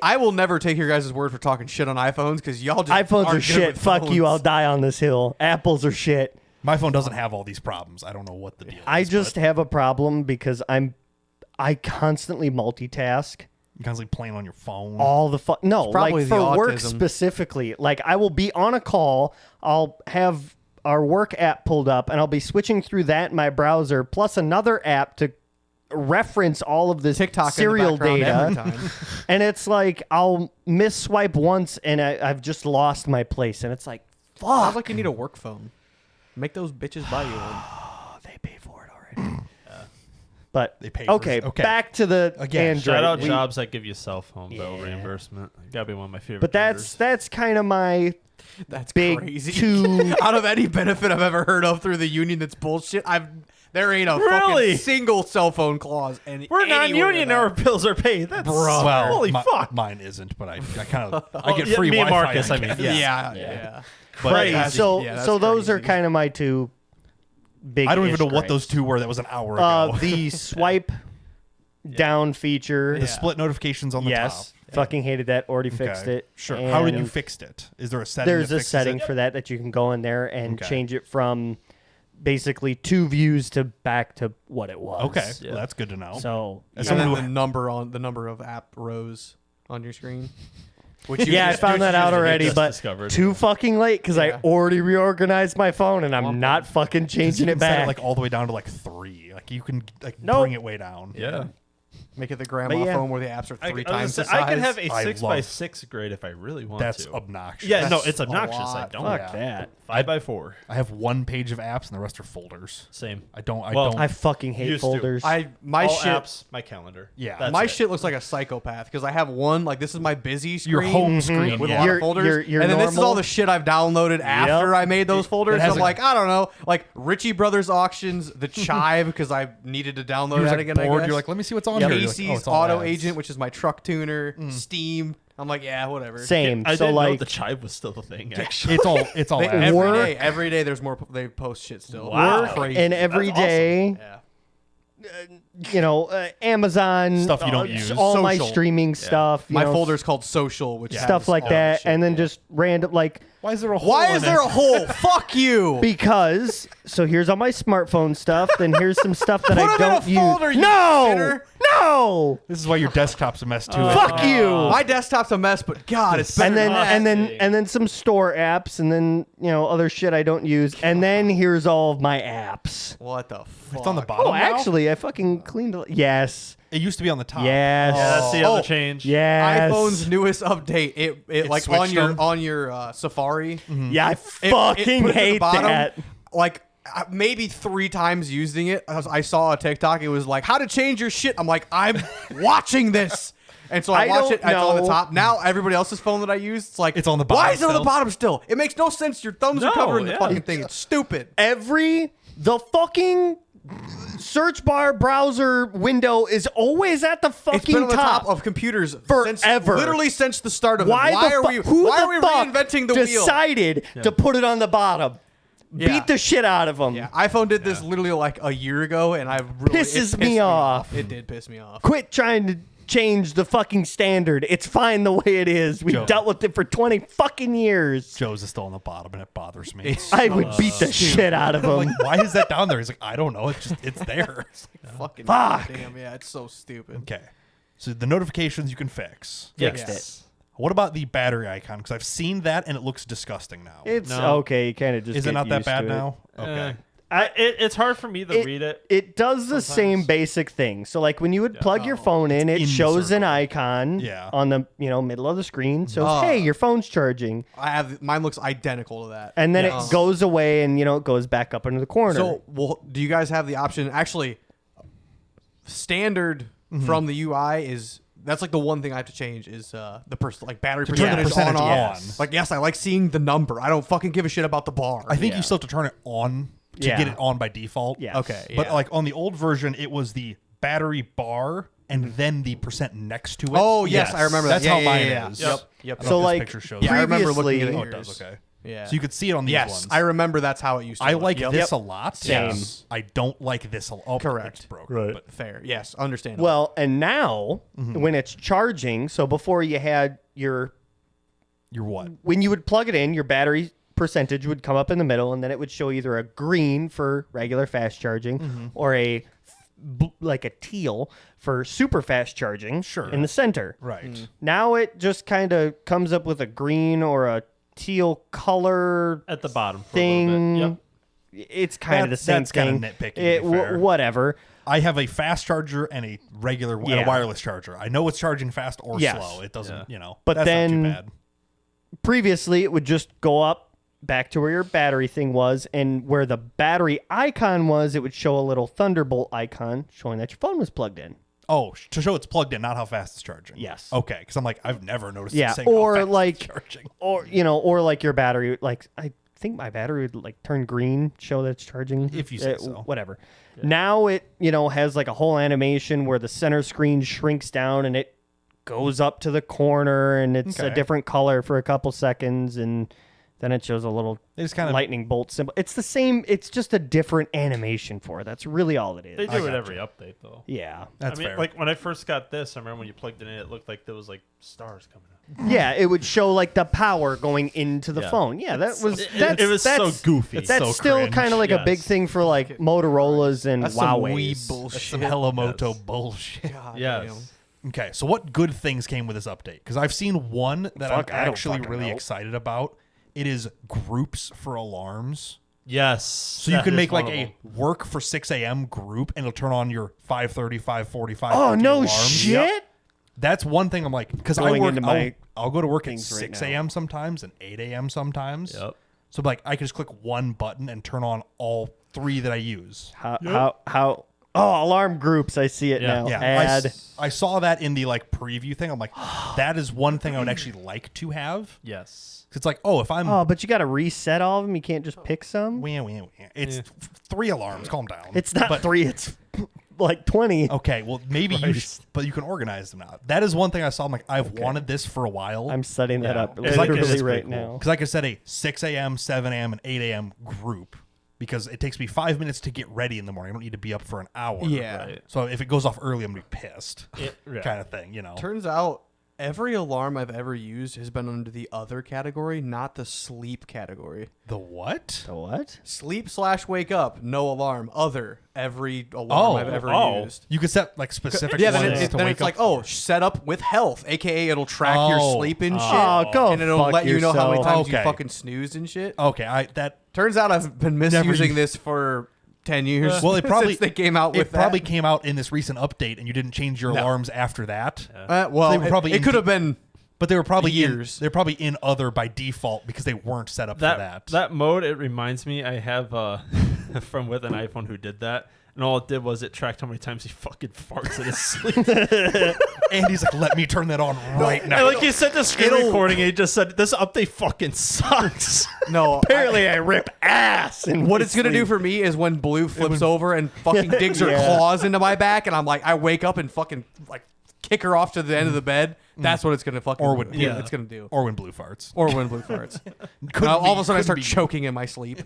I will never take your guys' word for talking shit on iPhones because y'all just iPhones aren't are good shit. with Fuck you. phones. I'll die on this hill. Apples are shit. My phone doesn't have all these problems. I don't know what the deal is. I just but have a problem because I constantly multitask. you're constantly playing on your phone. All the no, probably like the for work autism. specifically. Like I will be on a call, I'll have our work app pulled up, and I'll be switching through that in my browser, plus another app to reference all of this TikTok serial in the background data. every time. And it's like I'll miss swipe once, and I've just lost my place, and it's like, Sounds fuck. like you need a work phone. Make those bitches buy you one. Oh, they pay for it already. But They pay for okay, it. Okay. back to the Again, Android. Shout out We- jobs that give you cell phone bill Yeah. reimbursement. Gotta be one of my favorite. But that's kind of my That's big crazy. two. Out of any benefit I've ever heard of through the union that's bullshit, there ain't a Really? fucking single cell phone clause. we're non-union. Our bills are paid. That's well, holy fuck. Mine isn't, but I kind of I get yeah, free me and Wi-Fi. Marcus, I mean. Yeah. But Right. So that's those are crazy. kind of my two big. I don't even know what gripes. those two were. That was an hour ago. The swipe down feature. the split notifications on the Yes. top. Fucking hated that. Already fixed Okay. it. Sure. How did you And fix it? Is there a setting? There's that a fixes setting it? for that you can go in there and Okay. change it from basically 2 views to back to what it was. Okay, Yeah. well, that's good to know. So As And someone then who the number of app rows on your screen. Which yeah, I found that out already, just but discovered. too fucking late because I Yeah. already reorganized my phone and I'm not fucking you changing can it set back. it like all the way down to like 3. Like you can like Nope. bring it way down. Yeah. Make it the grandma But yeah. phone where the apps are I 3 was times the gonna say, size. I could have a I 6x6 grid if I really want That's to. obnoxious. Yeah, no, That's it's a obnoxious. I lot. don't. Fuck that. 5x4. I have 1 page of apps and the rest are folders. Same. I don't. I fucking hate Used to. folders. My All shit apps, my calendar. Yeah. That's my it. shit looks like a psychopath because I have one like this is my busy screen. Your home screen. with yeah. a lot Your- of folders, your and then this is normal- all the shit I've downloaded after I made those folders. has I'm a- like, I don't know, like Ritchie Brothers auctions, the Chive because I needed to download You're that like again. I bored. guess. You're like, let me see what's on here. You're like, Casey's oh, it's all Auto ads. Agent, which is my truck tuner, Steam. I'm like, yeah, whatever. Same. I so didn't know like the chive was still a thing. Actually, It's all. It's all. They, ads. every day there's more. They post shit still. Wow. It's crazy. and every That's awesome. day, Yeah. Amazon Stuff you don't use. all my Social. streaming stuff. My folder's called social, which stuff has like all that, shit. and then just random like Why is there a hole? Why in is there it? a hole? Fuck you. because so here's all my smartphone stuff. Then here's some stuff that Put I 'em in a don't use. folder, you no, shitter. no, This is why your desktop's a mess too. fuck you. My desktop's a mess, but God, it's better And then than mine. and then some store apps, and then other shit I don't use, and then here's all of my apps. What the fuck? It's on the bottom. Oh, now? actually, I fucking cleaned it. Yes, it used to be on the top. yes, yeah, that's the Oh. other change. yes. iPhone's newest update. It like on switched your them? Safari. Yeah, I it fucking put it to the hate bottom, that. Like maybe 3 times using it. I saw a TikTok. It was like how to change your shit. I'm like I'm watching this. And so I I watch don't it. It's on the know. top. Now everybody else's phone that I use, it's like It's on the bottom Why is it on the still? bottom still? It makes no sense. Your thumbs are No, covering the yeah. fucking thing. It's stupid. The fucking search bar browser window is always at the fucking It's been on the top of computers Forever. literally since the start of Why it. Why the are fu- we? who Why the are we fuck reinventing the wheel? decided to put it on the bottom? Yeah. Beat the shit out of them. Yeah, iPhone did this literally like a year ago, and I really it Pisses pissed me off. It did piss me off. Quit trying to change the fucking standard. It's fine the way it is. We've Joe. dealt with it for 20 fucking years. Joe's is still on the bottom, and it bothers me. I would beat the shit out of I'm them. like, why is that down there? He's like, I don't know. It's there. Fucking Fuck. damn, yeah, it's so stupid. Okay. So the notifications you can fix. Fixed Yeah. it. What about the battery icon? Because I've seen that and it looks disgusting now. It's No. okay. You kind of just Is it get not that used bad to it. now? Okay. It's hard for me to read it. It does the same basic thing. So like when you would plug your phone in, it shows an icon on the middle of the screen. So hey, your phone's charging. Mine looks identical to that. And then it goes away and it goes back up into the corner. So do you guys have the option? Actually, standard from the UI is. That's like the one thing I have to change is the battery percentage on off. Like, yes, I like seeing the number. I don't fucking give a shit about the bar. I think you still have to turn it on to get it on by default. Yes. Okay. But like on the old version, it was the battery bar and then the percent next to it. Oh, yes, I remember that. That's how mine is. Yep. I don't know So if this like picture shows I remember looking at previously- Oh, it. it does. Okay. Yeah. So you could see it on these ones. I remember that's how it used to I look. like Yep. this a lot. Same. Yes. I don't like this a lot. Oh, Correct. It's broken. Right. But Fair. Yes. Understandable. Well, and now when it's charging, so before you had you're what? when you would plug it in, your battery percentage would come up in the middle, and then it would show either a green for regular fast charging or like a teal for super fast charging in the center. Right. Now it just kind of comes up with a green or a teal color At the bottom for a thing. little bit. Yep. It's kind of the same that's thing. kinda nitpicky, to be fair. Whatever. I have a fast charger and a regular and a wireless charger. I know it's charging fast or Yes. slow. It doesn't, But that's then- not too bad. Previously, it would just go up back to where your battery thing was, and where the battery icon was, it would show a little Thunderbolt icon showing that your phone was plugged in. Oh, to show it's plugged in, not how fast it's charging. Yes. Okay, because I'm like, I've never noticed. Yeah, it saying how or fast like, it's charging. or like your battery, like I think my battery would like turn green, show that it's charging. If you say so. Whatever. Yeah. Now it, has like a whole animation where the center screen shrinks down and it goes up to the corner, and it's a different color for a couple seconds, and then it shows a little lightning bolt symbol. It's the same. It's just a different animation for it. That's really all it is. They do it every update, though. Yeah. That's fair. Like when I first got this, I remember when you plugged it in, it looked like there was like stars coming out. Yeah, it would show like the power going into the phone. Yeah, that was it was so goofy. That's so still cringe. kind of like a big thing for like Motorola's and That's some Huawei's. wee That's bullshit. some Hello Moto bullshit. God Yes. damn. Okay, so what good things came with this update? Because I've seen one that Fuck, I'm I don't actually fucking really know. excited about. It is groups for alarms. Yes. So you can make like a work for 6 a.m. group, and it'll turn on your 5:30, 5:45. Oh, no alarms. shit! That's one thing I'm like, because I Going work, into my I'll go to work at things right 6 now. a.m. sometimes and 8 a.m. sometimes. Yep. So like I can just click one button and turn on all three that I use. How? Oh, alarm groups. I see it now. Yeah, Add. I saw that in the like preview thing. I'm like, that is one thing I would actually like to have. Yes. It's like, if I'm Oh, but you got to reset all of them. You can't just pick some. wah, wah, wah. It's 3 alarms. Calm down. It's not 3. It's like 20. Okay, well maybe but you can organize them now. That is one thing I saw. I'm like, I've wanted this for a while. I'm setting that up It's like- literally it's right pretty cool. now. Because I could set a 6 a.m., 7 a.m., and 8 a.m. group because it takes me 5 minutes to get ready in the morning. I don't need to be up for an hour. Yeah. Right. So if it goes off early, I'm going to be pissed. Yeah. Kind of thing, Turns out every alarm I've ever used has been under the other category, not the sleep category. The what? The what? Sleep / wake up, no alarm. Other, every alarm I've ever used. You could set like specific Yeah, ones then, to then wake it's up like, for. set up with health, aka it'll track your Oh. sleep and shit. Oh, go and it'll fuck let you know how many yourself. times you Okay. fucking snoozed and shit. Okay, that Turns out I've been misusing this for 10 years. well, it probably since they came out with it probably that. came out in this recent update, and you didn't change your alarms after that. Well, they were probably it could have been. But they were probably Years. they're probably in other by default because they weren't set up for that. That mode, it reminds me, I have a friend with an iPhone who did that. And all it did was it tracked how many times he fucking farts in his sleep. And he's like, let me turn that on right now. And like you said the screen recording, and he just said, this update fucking sucks. No, Apparently, I rip ass. And what it's gonna do for me is when Blue flips over and fucking digs her claws into my back, and I'm like, I wake up and fucking like kick her off to the end of the bed. That's what it's gonna fucking. Or when- it's gonna do. Or when Blue farts. Or when Blue farts. Couldn't All of be- a sudden, I couldn't start be. choking in my sleep.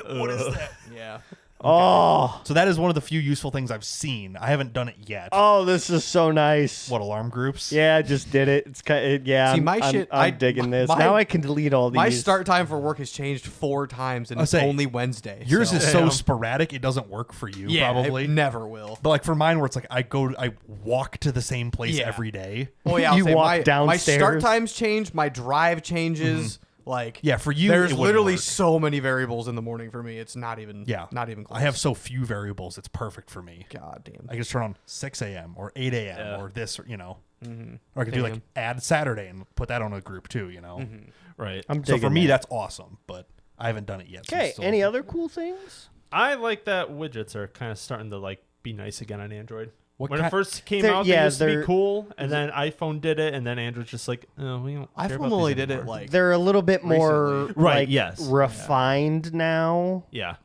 What is that? Yeah. Oh, So that is one of the few useful things I've seen. I haven't done it yet. oh, this is so nice. What, alarm groups? Yeah, I just did it. It's kind of, yeah. See, I'm- my I'm, shit- I'm digging this. my- Now I can delete all these. My start time for work has changed 4 times, and it's say, only Wednesday. Yours so. is so sporadic it doesn't work for you, Yeah, probably. it never will. But like for mine, where it's like I walk to the same place Yeah. every day. Oh yeah, I'll You say walk my downstairs. start times change, my drive changes. Like, Yeah, for you, there's it wouldn't literally work. so many variables in the morning for me. It's not even close. I have so few variables. It's perfect for me. God damn. I can just turn on 6 a.m. or 8 a.m. Yeah. or this, or, Mm-hmm. or I can do like Damn. add Saturday and put that on a group too, Right. I'm So digging for me, that. that's awesome, but I haven't done it yet. so I'm Okay, still- any other cool things? I like that widgets are kind of starting to like be nice again on Android. What When ki- it first came They're- out, yeah, they used to be they're- cool, and then iPhone did it, and then Android's just like, oh, we don't care iPhone about only these did it anymore. like They're a little bit more Recently. Right, like, yes. refined now. Yeah.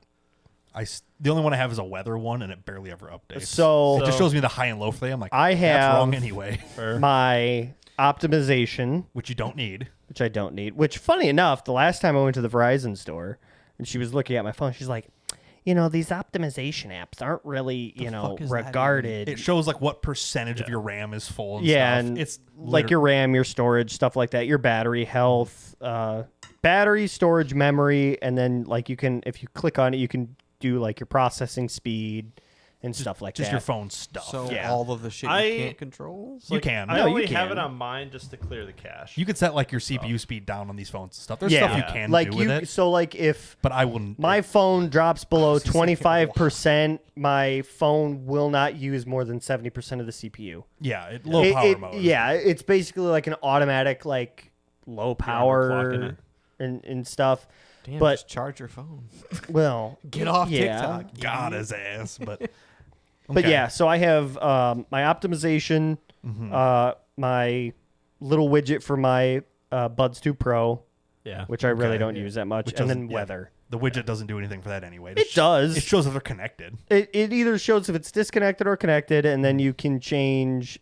the only one I have is a weather one, and it barely ever updates. So, it just shows me the high and low for the day. I'm like, I that's wrong have anyway, Or- my optimization, which you don't need. which I don't need. Which, funny enough, the last time I went to the Verizon store and she was looking at my phone, she's like, these optimization apps aren't really, fuck is that even? regarded. It shows like what percentage of your RAM is full. And Yeah, stuff. and it's like your RAM, your storage, stuff like that, your battery health, battery, storage, memory, and then like you can, if you click on it, you can do like your processing speed and stuff like just that. your phone stuff. so yeah. all of the shit I- you can't control. You can. I No, you only have can. it on mine just to clear the cache. You could set like your CPU speed down on these phones and stuff. There's yeah, stuff you can like do with it, So like if but I wouldn't. my phone drops below 25%, my phone will not use more than 70% of the CPU. low power mode. Yeah, it's basically like an automatic like low power overclocking and stuff. Damn, but- just charge your phone. Well, Get off yeah. TikTok. God his ass, but. But Okay. yeah, so I have my optimization, my little widget for my Buds 2 Pro, Yeah. which I really Okay, don't yeah. use that much, Which and doesn't- then yeah. weather. The widget doesn't do anything for that anyway. It does. It shows if they're connected. It either shows if it's disconnected or connected, and then you can change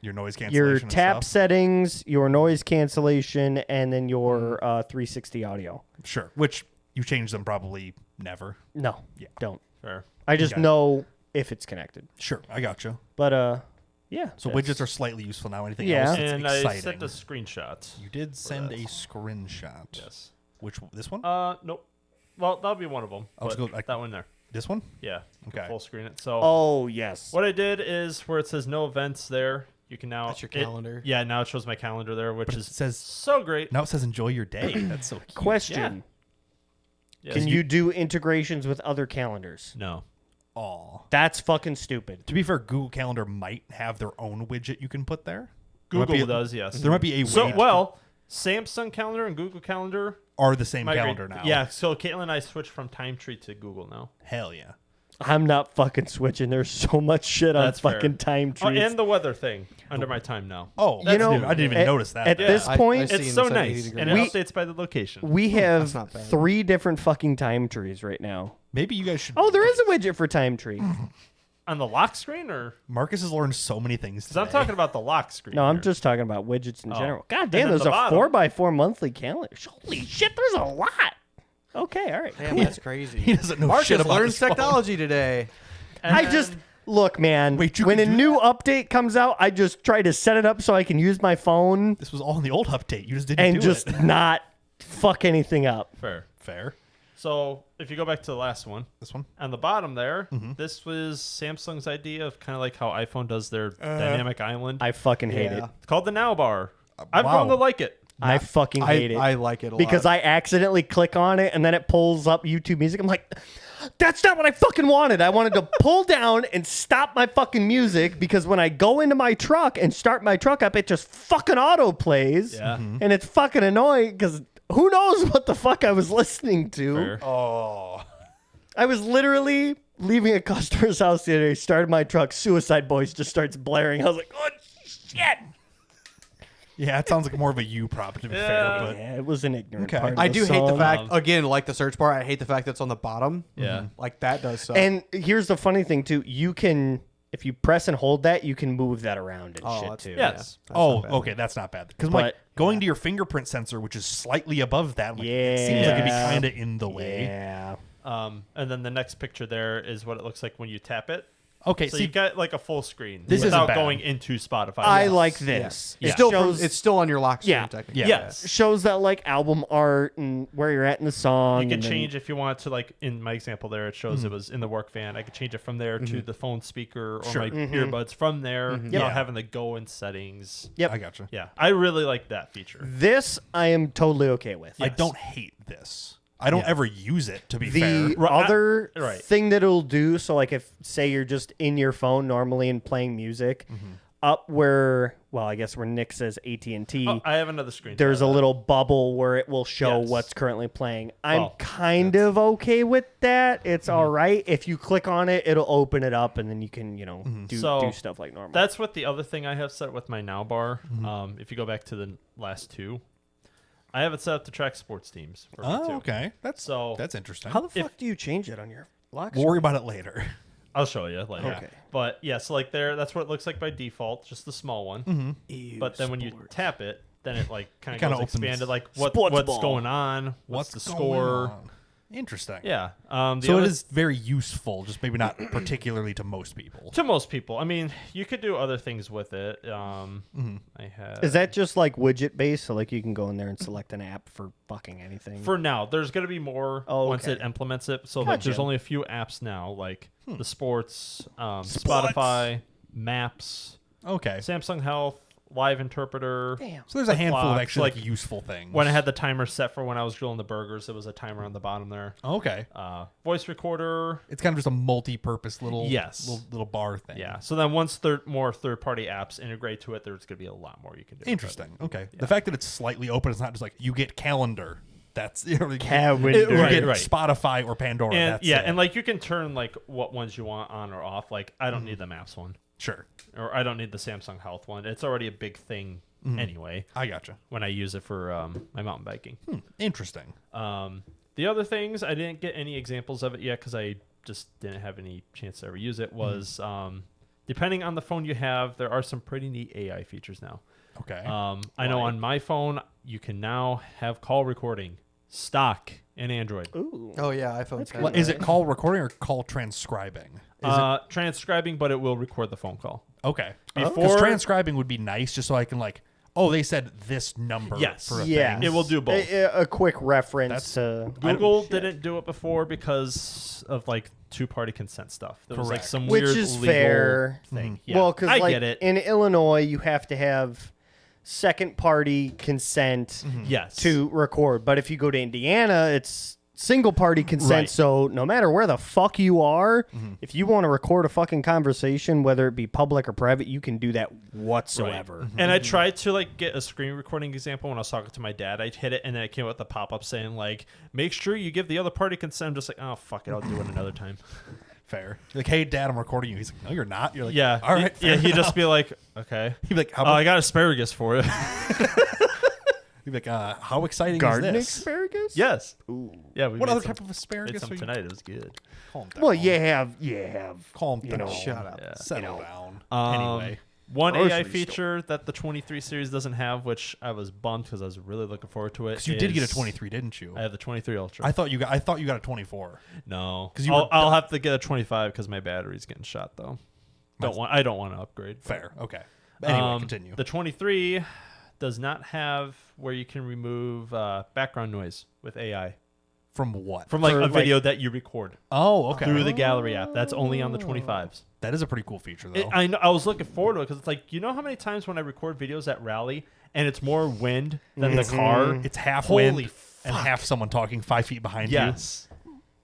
Your noise cancellation. your and tap stuff. settings, your noise cancellation, and then your 360 audio. Sure. Which you change them probably never. No, Yeah. don't. Fair. I just Okay. know if it's connected. Sure, I got you. But yeah. So that's- widgets are slightly useful now. Anything Yeah. else that's And exciting? I sent a screenshot. You did send a that. screenshot. Yes. Which this one? Nope. Well, that'll be one of them. I'll just but go, like- that one there. This one? Yeah. You can Okay. full screen it. So Oh yes. what I did is where it says no events there, you can now. That's your calendar. Yeah. Now it shows my calendar there, which But it is says so great. now it says enjoy your day. That's so cute. Question: Yes. Can you do integrations with other calendars? No. Aw. That's fucking stupid. To be fair, Google Calendar might have their own widget you can put there. There might Google be a- does. Yes. There might be a So way well, Samsung Calendar and Google Calendar are the same migrate- calendar now. Yeah. So Caitlin and I switched from Time Tree to Google now. Hell yeah. I'm not fucking switching. There's so much shit on That's fair. fucking time Oh, trees. and the weather thing under my time now. Oh, You that's know, new. I didn't even at- notice that. at Yeah. this point, I see It's in so the 70 nice, degree. and it We- updates by the location. we have That's not bad. 3 different fucking time trees right now. Maybe you guys should. Oh, there is a widget for time tree. On the lock screen, or Marcus has learned so many things. because I'm today. talking about the lock screen. No, I'm here. just talking about widgets in Oh. general. God And damn, at there's the a bottom- 4x4 monthly calendar. Holy shit, there's a lot. Okay, all right. Damn, cool. that's crazy. He doesn't know Marcus shit about learns his phone. technology today. And I just look, man. Wait, you when a can do new update comes out, I just try to set it up so I can use my phone This was all in the old update. You just didn't and do just it. not fuck anything up. fair. Fair. So if you go back to the last one, This one. on the bottom there, Mm-hmm. this was Samsung's idea of kind of like how iPhone does their dynamic island. I fucking hate it. It's called the Now Bar. I've wow. grown to like it. I fucking hate it. I like it a because lot. I accidentally click on it and then it pulls up YouTube music. I'm like, that's not what I fucking wanted. I wanted to pull down and stop my fucking music because when I go into my truck and start my truck up, it just fucking auto plays. Yeah. And it's fucking annoying because who knows what the fuck I was listening to. Fair. Oh. I was literally leaving a customer's house the other day, started my truck, Suicide Boys just starts blaring. I was like, oh, shit. Yeah, it sounds like more of a you problem to be fair, but Yeah, it was an ignorant Okay. part of I the do hate the song. fact, again, like the search bar, I hate the fact that's on the bottom. Yeah. Like that does suck. And here's the funny thing too: you can, if you press and hold that, you can move that around and Oh, shit that's- too. Yes. That's oh, not bad. okay, that's not bad. Because But- like going to your fingerprint sensor, which is slightly above that, like, it seems like it'd be kind of in the way. Yeah. And then the next picture there is what it looks like when you tap it. Okay, So see, you got like a full screen This isn't without bad. going into Spotify. I Yes. like this. Yeah. It Still, shows, it's still on your lock screen, Yeah. technically. Yes. shows that like album art and where you're at in the song. You can and then- change if you want to, like in my example there, it shows it was in the work van. I could change it from there to the phone speaker or Sure. my earbuds from there without Yeah. having to go in settings. Yep. I gotcha. Yeah, I really like that feature. This I am totally okay with. I Yes. don't hate this. I don't Yeah. ever use it, to be The fair. Right, other right. thing that it'll do, so like if say you're just in your phone normally and playing music, up where I guess where Nick says AT&T, Oh, I have another screen. there's a little bubble where it will show Yes. what's currently playing. I'm Well, kind of okay with that. It's all right. If you click on it, it'll open it up and then you can, do So, stuff like normal. That's what the other thing I have set with my now bar. If you go back to the last two, I have it set up to track sports teams. For me Oh, too. okay. That's interesting. How the fuck do you change it on your lock We'll worry about it later. I'll show you later. Okay. But yeah, so like that's what it looks like by default, just the small one. But then when you tap it, then it like kind of kinda goes opens expanded, like Sports what's ball. going on, what's the going score. on? Interesting. Yeah. So The it other- is very useful, just maybe not particularly to most people. to most people. I mean, you could do other things with it. I had Is that just like widget based? So like you can go in there and select an app for fucking anything. for now. There's going to be more once okay. it implements it. So like, there's Gotcha. only a few apps now, like the sports, Spotify, Maps, Okay. Samsung Health, Live Interpreter. Damn. So there's a the handful of clocks, actually like, useful things. When I had the timer set for when I was grilling the burgers, there was a timer on the bottom there. Okay. Voice recorder. It's kind of just a multi-purpose little Yes. little bar thing. Yeah. So then once more third-party apps integrate to it, there's going to be a lot more you can do. with it. Interesting. Okay. The fact that it's slightly open, it's not just like you get calendar. That's like, Calendar. you Right, get right. Spotify or Pandora. And that's yeah, it. and like you can turn like what ones you want on or off. Like I don't need the Maps one, sure. or I don't need the Samsung Health one. It's already a big thing anyway I gotcha. when I use it for my mountain biking. Interesting. The other things I didn't get any examples of it yet because I just didn't have any chance to ever use it. Was depending on the phone you have, there are some pretty neat AI features now. Okay. I know on my phone you can now have call recording stock in Android. Ooh. Oh yeah, iPhone. Well, is it call recording or call transcribing? Transcribing, but it will record the phone call. Okay. Before- Because transcribing would be nice just so I can like, oh, they said this number Yes. for a Yeah. thing. It will do both. A quick reference That's- to Google didn't do it before because of like two-party consent stuff. There was like Correct. some which weird is legal fair. thing. Yeah. Well, because I like get it. in Illinois, you have to have second party consent Yes. to record, but if you go to Indiana, it's single party consent. Right. So no matter where the fuck you are, if you want to record a fucking conversation, whether it be public or private, you can do that whatsoever. And I tried to like get a screen recording example when I was talking to my dad. I hit it and then it came with a pop-up saying like, make sure you give the other party consent. I'm just like, oh fuck it, I'll do it another time. Fair. Like, hey, Dad, I'm recording you. He's like, no, you're not. You're like, Yeah. all right. Yeah, fair he'd just enough." be like, okay. He'd be like, how, Oh, I got asparagus for you. he'd be like, how exciting Garden is this? asparagus? Yes. Ooh. Yeah. We What made other some- type of asparagus made some are you? tonight. It was good. Calm down. Well, you have Calm you down. know, Shut up. Yeah. Settle down. Anyway. One Grocery AI store. feature that the 23 series doesn't have, which I was bummed because I was really looking forward to it. Because you did get a is- 23, didn't you? I have the 23 Ultra. I thought you got a 24. No, 'Cause you I'll, were- I'll have to get a 25 because my battery's getting shot though. I don't want to upgrade. Fair. Okay. Anyway, continue. The 23 does not have where you can remove background noise with AI From what? from like For, a like- video that you record Oh, okay. through the gallery app. That's only on the 25s. That is a pretty cool feature, though. I know. I was looking forward to it because it's like, you know how many times when I record videos at rally and it's more wind than the car. It's half Holy wind and half someone talking 5 feet behind you. Yes.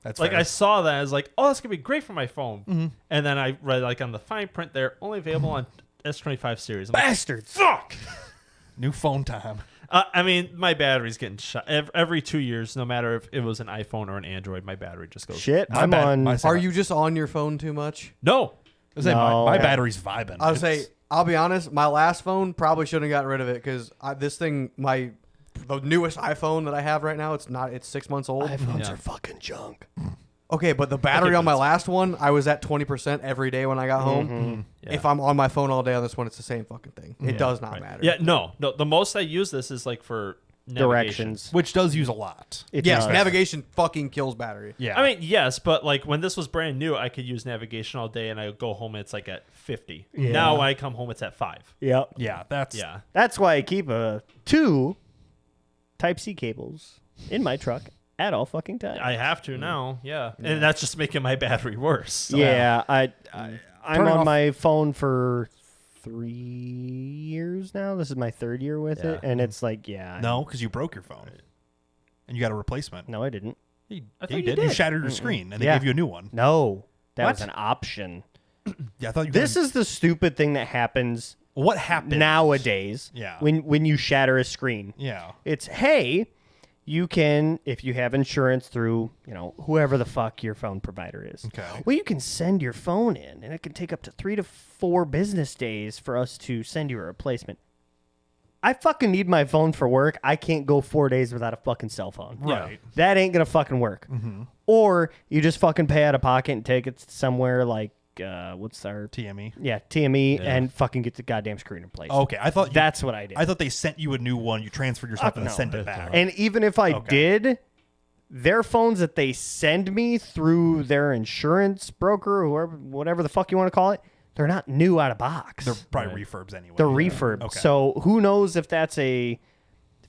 That's Like fair. I saw that, I was like, "Oh, that's gonna be great for my phone." And then I read like on the fine print, they're only available on S25 series. I'm like, bastards. fuck. New phone time. I mean, my battery's getting shot every 2 years. No matter if it was an iPhone or an Android, my battery just goes. Shit, My I'm bad. on. My Are you just on your phone too much? No. I was saying, No. my battery's vibing. I would say, It's- I'll be honest. My last phone probably shouldn't have gotten rid of it because this thing, the newest iPhone that I have right now, it's 6 months old. iPhones Yeah. are fucking junk. Okay, but the battery Okay, on my but last one, I was at 20% every day when I got home. Yeah. If I'm on my phone all day on this one, it's the same fucking thing. It does not Right. matter. Yeah, no. The most I use this is like for directions. which does use a lot. It Yes, does. navigation fucking kills battery. Yeah. I mean, yes, but like when this was brand new, I could use navigation all day, and I go home, it's like at 50. Yeah. Now I come home, it's at 5. Yep. yeah, that's Yeah. That's why I keep 2 Type-C cables in my truck at all fucking times. I have to now, yeah. And that's just making my battery worse. So. Yeah, I'm Turn it on off. my phone for 3 years now. This is my 3rd year with it, and it's like, yeah. No, because you broke your phone, and you got a replacement. No, I didn't. You, I you thought you did. You did. shattered your screen, and they Yeah. gave you a new one. No, that What? was an option. Yeah, I thought you. This is the stupid thing that happens what happened nowadays. Yeah. When you shatter a screen, Yeah. it's hey, you can, if you have insurance through, whoever the fuck your phone provider is. Okay. Well, you can send your phone in, and it can take up to 3 to 4 business days for us to send you a replacement. I fucking need my phone for work. I can't go 4 days without a fucking cell phone. Right. That ain't gonna fucking work. Mm-hmm. Or you just fucking pay out of pocket and take it somewhere like what's our TME. TME and fucking get the goddamn screen replaced. Okay, I thought That's what I did. I thought they sent you a new one. You transferred yourself and no. then sent it back. And even if I Okay. did, their phones that they send me through their insurance broker or whatever the fuck you want to call it, they're not new out of box. They're probably refurbs anyway. They're Yeah. refurbed. Okay. So who knows if that's a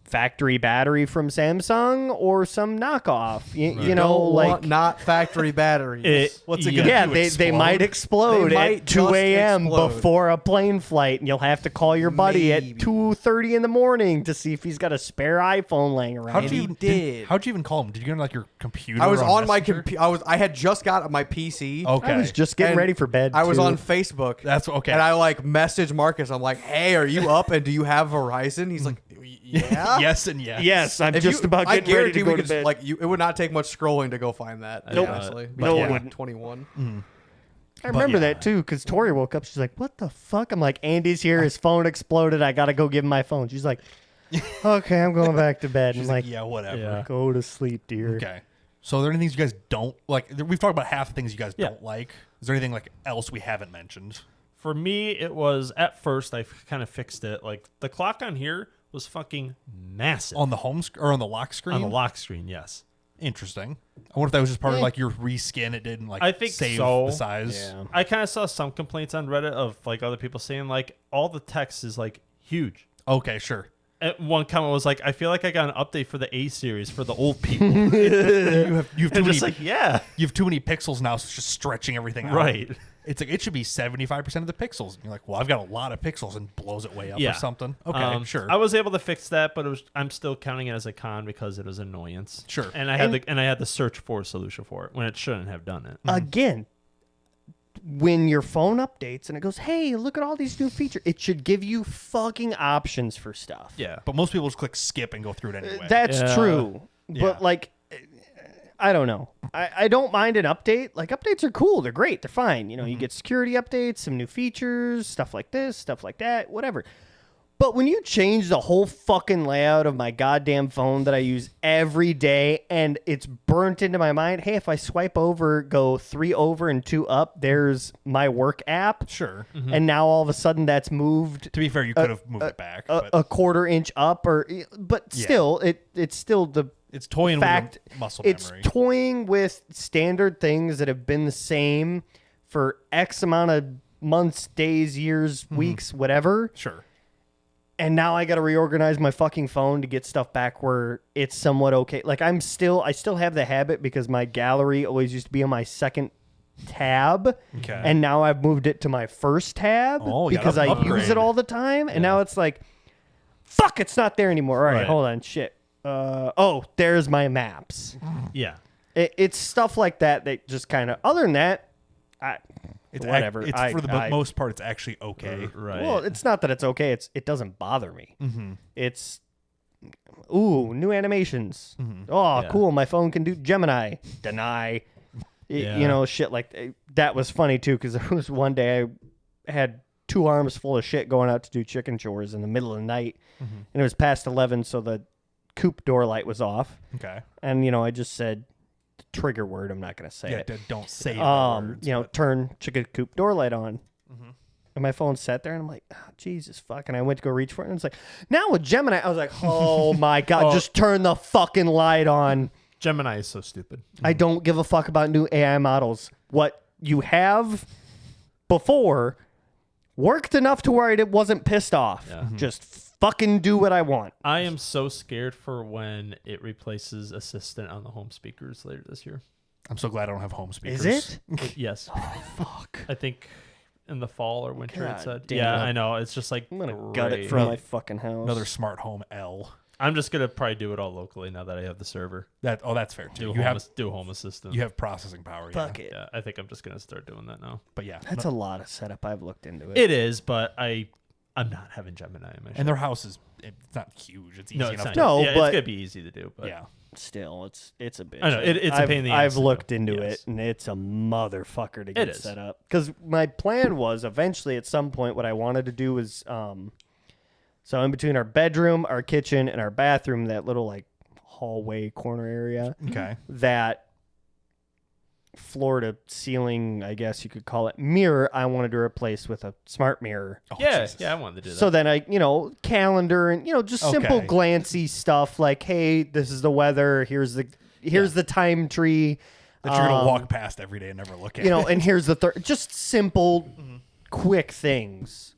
factory battery from Samsung or some knockoff? You know, Don't like want not factory batteries. What's it Yeah. gonna yeah, do? they might explode They might at 2 just a.m. explode. before a plane flight, and you'll have to call your buddy Maybe. at 2:30 in the morning to see if he's got a spare iPhone laying around. How'd And you he even, did. how'd you even call him? Did you get on like your computer? I was on my Messenger? computer. I had just got my PC. Okay. I was just getting And ready for bed. I was too. on Facebook. That's okay. And I messaged Marcus. I'm like, "Hey, are you up? And do you have Verizon?" He's like, "Yeah." yes and yes. Yes, I'm If just you- about I getting ready to guarantee go we to could bed. it would not take much scrolling to go find that. Nope. Honestly, No, but it wouldn't. 21. I remember yeah. that too, because Tori woke up. She's like, "What the fuck?" I'm like, "Andy's here. His phone exploded. I gotta go give him my phone." She's like, "Okay, I'm going back to bed." She's I'm like, like, yeah, whatever. Yeah. "Go to sleep, dear." Okay. So, are there any things you guys don't like? We've talked about half the things you guys Yeah. don't like. Is there anything like else we haven't mentioned? For me, it was at first I kind of fixed it. Like the clock on here was fucking massive On the home or on the lock screen? on the lock screen. Yes, Interesting. I wonder if that was just part of like your reskin. It didn't like I think save so. the size. Yeah. I kind of saw some complaints on Reddit of like other people saying like all the text is like huge. Okay, sure. And one comment was like, I feel like I got an update for the A series for the old people. You have too and many. just like, yeah, You have too many pixels now, so it's just stretching everything out. right. It's like it should be 75% of the pixels. And you're like, well, I've got a lot of pixels, and blows it way up Yeah. or something. Okay, sure. I was able to fix that, but I'm still counting it as a con because it was annoyance. Sure. And I had I had to search for a solution for it when it shouldn't have done it. Again, when your phone updates and it goes, "Hey, look at all these new features," it should give you fucking options for stuff. Yeah. But most people just click skip and go through it anyway. That's Yeah. true. Yeah. But like, I don't know. I don't mind an update. Like, updates are cool. They're great. They're fine. You get security updates, some new features, stuff like this, stuff like that, whatever. But when you change the whole fucking layout of my goddamn phone that I use every day and it's burnt into my mind, hey, if I swipe over, go 3 over and 2 up, there's my work app. Sure. And now all of a sudden that's moved To be fair, you could have moved it back. a, But a quarter inch up, but Yeah. still, it's still the it's toying fact. with your muscle It's memory. toying with standard things that have been the same for X amount of months, days, years, weeks, whatever. Sure. And now I got to reorganize my fucking phone to get stuff back where it's somewhat okay. Like I still have the habit because my gallery always used to be on my second tab. Okay. And now I've moved it to my first tab Oh, you because gotta I use upgrade. it all the time. And now it's like, fuck, it's not there anymore. All right, Right. hold on. Shit. There's my maps. Yeah. It's stuff like that just kind of, other than that, It's whatever. It's for the most part, it's actually okay. Right. Well, it's not that it's okay. It doesn't bother me. It's new animations. Oh, Yeah. cool. My phone can do Gemini. Deny. Yeah. Shit like that was funny too because there was one day I had 2 arms full of shit going out to do chicken chores in the middle of the night, and it was past 11, so the coop door light was off, Okay. and I just said the trigger word. I'm not gonna say Yeah. it. Don't say the words, but- turn chicken coop door light on. And my phone sat there, and I'm like, oh, Jesus fuck. And I went to go reach for it, and it's like, now with Gemini, I was like, oh my God, just turn the fucking light on. Gemini is so stupid. I don't give a fuck about new AI models. What you have before worked enough to where it wasn't pissed off. Yeah. Just fucking do what I want. I am so scared for when it replaces Assistant on the home speakers later this year. I'm so glad I don't have home speakers. Is it? Yes. Oh, fuck. I think in the fall or winter God it said. damn Yeah, it. I know. It's just like I'm going to gut it great. from my fucking house. Another smart home L. I'm just gonna probably do it all locally now that I have the server. That's fair too. Do home assistant. You have processing power. Fuck yeah. it. Yeah, I think I'm just gonna start doing that now. But yeah, That's a lot of setup. I've looked into it. It is, but I'm not having Gemini in my and their house is it's not huge. It's easy no, it's enough. not. To, No, yeah, but- it's gonna be easy to do. But yeah. Still, it's a bitch. I know, it's a pain in the ass I've to do. looked into Yes. it, and it's a motherfucker to get is. set up. Because my plan was eventually at some point what I wanted to do was, so in between our bedroom, our kitchen, and our bathroom, that little like hallway corner area, Okay. that floor to ceiling, I guess you could call it, mirror, I wanted to replace with a smart mirror. Oh, yeah, Jesus. yeah, I wanted to do that. So then calendar and, just simple Okay. glancy stuff like, hey, this is the weather. Here's the time tree. That you're gonna walk past every day and never look at. And here's the just simple, quick things.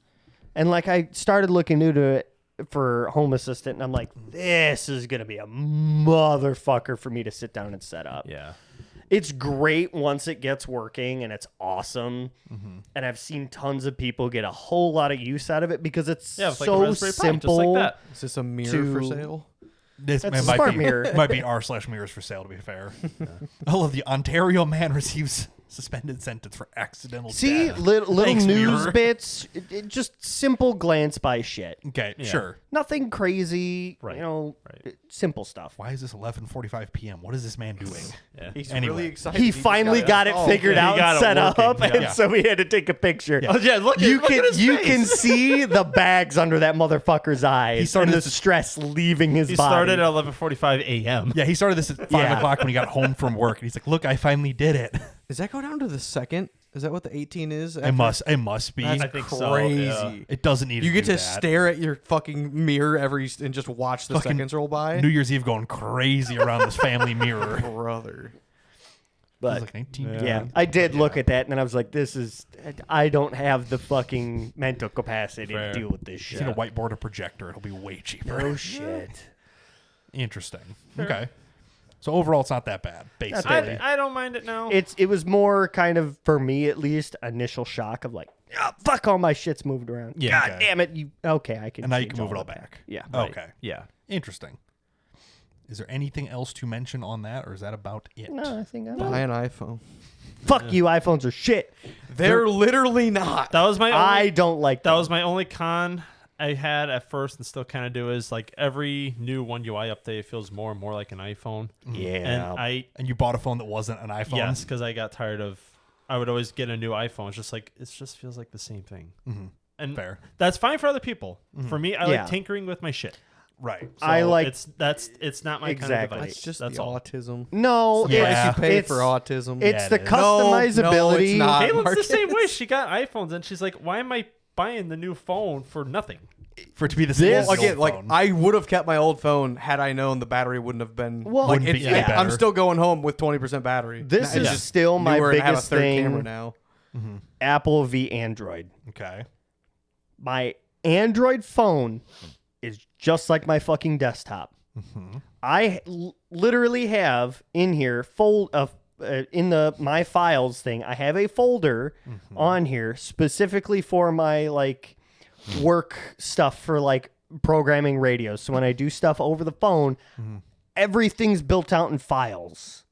And like I started looking into it for Home Assistant, and I'm like, this is gonna be a motherfucker for me to sit down and set up. yeah, It's great once it gets working, and it's awesome. Mm-hmm. And I've seen tons of people get a whole lot of use out of it because it's yeah, it's like so a Raspberry Pi, simple. just like that. Is this a mirror for to- sale? This That's a might smart be, mirror. might be r/mirrors for sale. To be fair, I love the Ontario man receives suspended sentence for accidental See, death. little Thanks, news mirror. bits, just simple glance by shit. Okay, Yeah. sure. Nothing crazy, Right, right. simple stuff. Why is this 11:45 p.m.? What is this man doing? Yeah. He's Anyway. really excited. He just finally got it installed. figured Yeah, out he got and it set working, up, yeah. and so we had to take a picture. Oh yeah, look You at his you face. can see the bags under that motherfucker's eyes started and the this- stress leaving his He body. started at 11:45 a.m. Yeah, he started this at 5 Yeah. o'clock when he got home from work, and he's like, "Look, I finally did it." Does that go down to the second? Is that what the 18 is? It must be. That's I think so, crazy. yeah. It doesn't need. You get do to that. stare at your fucking mirror and just watch the Fucking seconds roll by. New Year's Eve going crazy around this family mirror. Brother. It But was like 19. yeah, I did look at that, and then I was like, I don't have the fucking mental capacity Fair. to deal with this He's shit. gonna whiteboard a projector. It'll be way cheaper. Oh, shit. Interesting. Okay. So overall, it's not that bad. Basically, really. I don't mind it now. It was more kind of, for me at least, initial shock of like, fuck, all my shit's moved around. Yeah. God Okay. damn it. Okay, I can and now you change can move it all that. back. Yeah. Okay. yeah. Interesting. Is there anything else to mention on that, or is that about it? No, I think I'm Buy an iPhone. Fuck you, iPhones are shit. They're literally not. That was my only, I don't like that them. was my only con I had at first and still kind of do is like every new One UI update feels more and more like an iPhone. Yeah. And And you bought a phone that wasn't an iPhone. yes, because I got tired of I would always get a new iPhone. It's just like it just feels like the same thing. Mm-hmm. And Fair. that's fine for other people. For me, I Yeah. like tinkering with my shit. Right. So I like- it's not my Exactly. kind of device. That's just that's the all. autism. no, It's the price Yeah. you pay it's, for autism. it's Yeah, the it is. customizability. it's not. Caitlin's the Marcus. same way. She got iPhones and she's like, why am I buying the new phone for nothing? For it to be the same as This- the Again, old like phone. I would have kept my old phone had I known the battery wouldn't have been. Well, like, Wouldn't be it's, any I'm better. still going home with 20% battery. This It's is just still my newer and have a biggest third thing. camera now. Apple v Android. Okay. My Android phone is just like my fucking desktop. I literally have in here in the my files thing. I have a folder on here specifically for my like work stuff for like programming radios. So when I do stuff over the phone, everything's built out in files.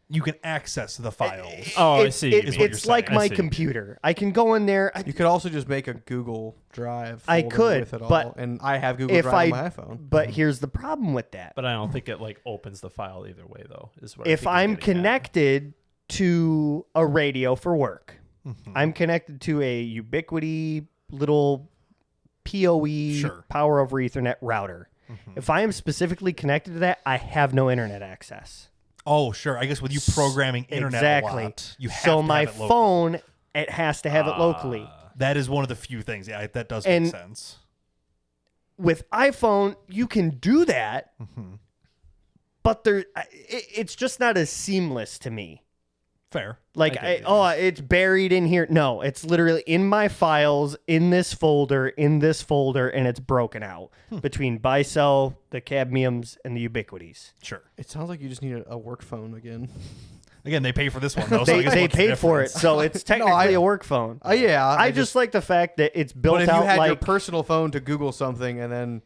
You can access the files. Oh, I It's- see. it- is what it's you're like saying. my I see. computer. I can go in there. You could also just make a Google Drive. I folder could, with it all, but and I have Google if Drive on my iPhone. But here's the problem with that. But I don't think it like opens the file either way though. Is what I If think he's I'm getting at. connected to a radio for work, I'm connected to a Ubiquiti little PoE Sure. power over Ethernet router. If I am specifically connected to that, I have no internet access. Oh, sure. I guess with you programming internet exactly. a lot, you have so to my have it local. phone, it has to have it locally. That is one of the few things. Yeah, that does make sense. With iPhone, you can do that, but it's just not as seamless to me. Fair. Like, it's buried in here. No, it's literally in my files, in this folder, and it's broken out between buy-sell, the cadmiums, and the ubiquities. Sure. It sounds like you just need a work phone again. Again, they pay for this one, though. So They paid for it, so it's technically a work phone. Yeah. I just like the fact that it's built out but if you had like... your personal phone to Google something and then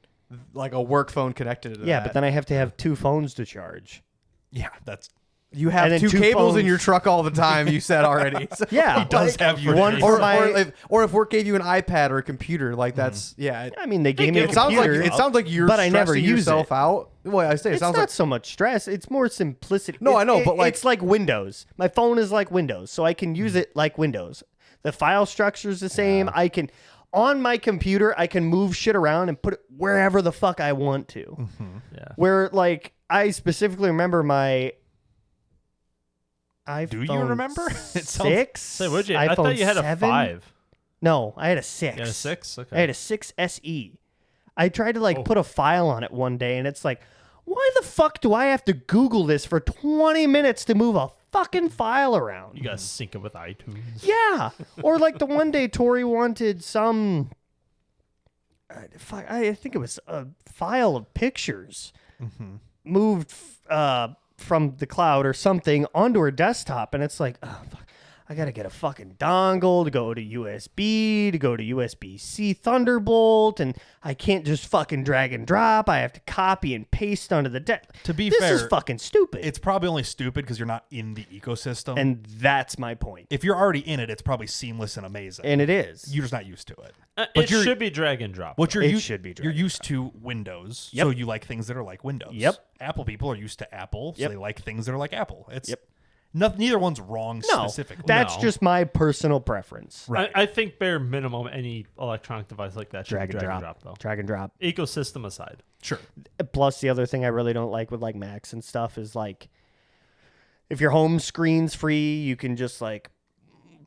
like a work phone connected to that. Yeah, but then I have to have 2 phones to charge. Yeah, that's... You have 2 cables in your truck all the time, you said already. So Yeah. He does have you one for my... or if work gave you an iPad or a computer, like that's I mean, they gave me a computer. It sounds like you're but I never stressing use yourself it. out. Well, I say it It's sounds not like so much stress. It's more simplicity. No, I know, but like... It's like Windows. My phone is like Windows, so I can use it like Windows. The file structure is the same. I can... On my computer, I can move shit around and put it wherever the fuck I want to. Yeah. Where, like, I specifically remember my iPhone Do you remember? It sounds... 6? Say, would you? iPhone I thought you had 7? a 5. No, I had a 6. You had a 6? Okay. I had a 6 SE. I tried to put a file on it one day, and it's like, why the fuck do I have to Google this for 20 minutes to move a fucking file around? You got to sync it with iTunes. Yeah. Or like the one day Tori wanted some, I think it was a file of pictures moved from the cloud or something onto her desktop, and it's like, oh, fuck. I got to get a fucking dongle to go to USB, to go to USB-C Thunderbolt, and I can't just fucking drag and drop. I have to copy and paste onto the desk. To be this fair, is fucking stupid. It's probably only stupid because you're not in the ecosystem. And that's my point. If you're already in it, it's probably seamless and amazing. And it is. You're just not used to it. It should be drag and drop. What you're It used, should be drag you're and used to Windows, Yep. so you like things that are like Windows. Yep. Apple people are used to Apple, so Yep. they like things that are like Apple. It's Yep. neither one's wrong No, specifically. that's No. just my personal preference. Right. I think bare minimum any electronic device like that should Drag be and drag and drop. drop though. Drag and drop. Ecosystem aside. Sure. Plus, the other thing I really don't like with like Macs and stuff is like, if your home screen's free, you can just like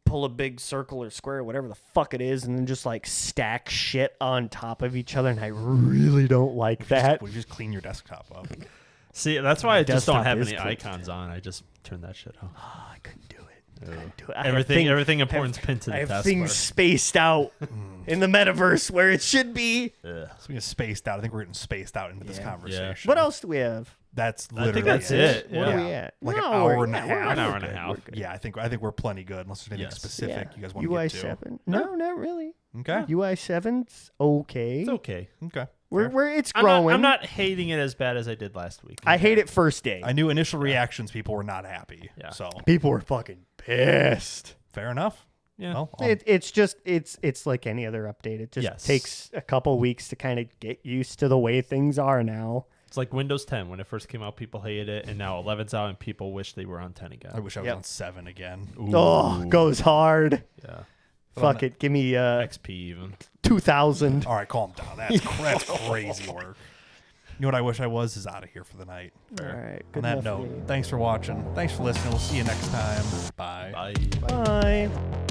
pull a big circle or square, whatever the fuck it is, and then just like stack shit on top of each other. And I really don't like that. We just clean your desktop up. See, that's why I just don't Desktop have is any clicked. icons on. I just turn that shit off. Oh, I couldn't do it. Couldn't do it. I have Everything important's pinned to the I have taskbar. things spaced out in the metaverse where it should be. Ugh. Speaking of spaced out, I think we're getting spaced out into this conversation. What else do we have? That's I literally think that's it. What yeah. are we at? Like an No, hour we're- and a yeah, we're half. An hour good, and a half. we're good. Yeah, I think we're plenty good unless there's anything Yes. specific Yeah. you guys want to UI get to. 7? No, not really. Okay. UI 7's okay. It's okay. Okay. It's I'm growing. not hating it as bad as I did last week. I hate it first day. I knew initial reactions people were not happy. Yeah. So People were fucking pissed. fair enough. Yeah. Well, It's like any other update. It just Yes. takes a couple weeks to kind of get used to the way things are now. It's like Windows 10 when it first came out, people hated it, and now 11's out and people wish they were on 10 again. I wish I was Yep. on 7 again. Oh, goes hard. Yeah. Fuck it. Give me XP even. 2,000. All right, calm down. That's crazy work. You know what I wish I was is out of here for the night. All right. On Good that enough for note, me. thanks for watching. Thanks for listening. We'll see you next time. Bye. Bye. Bye.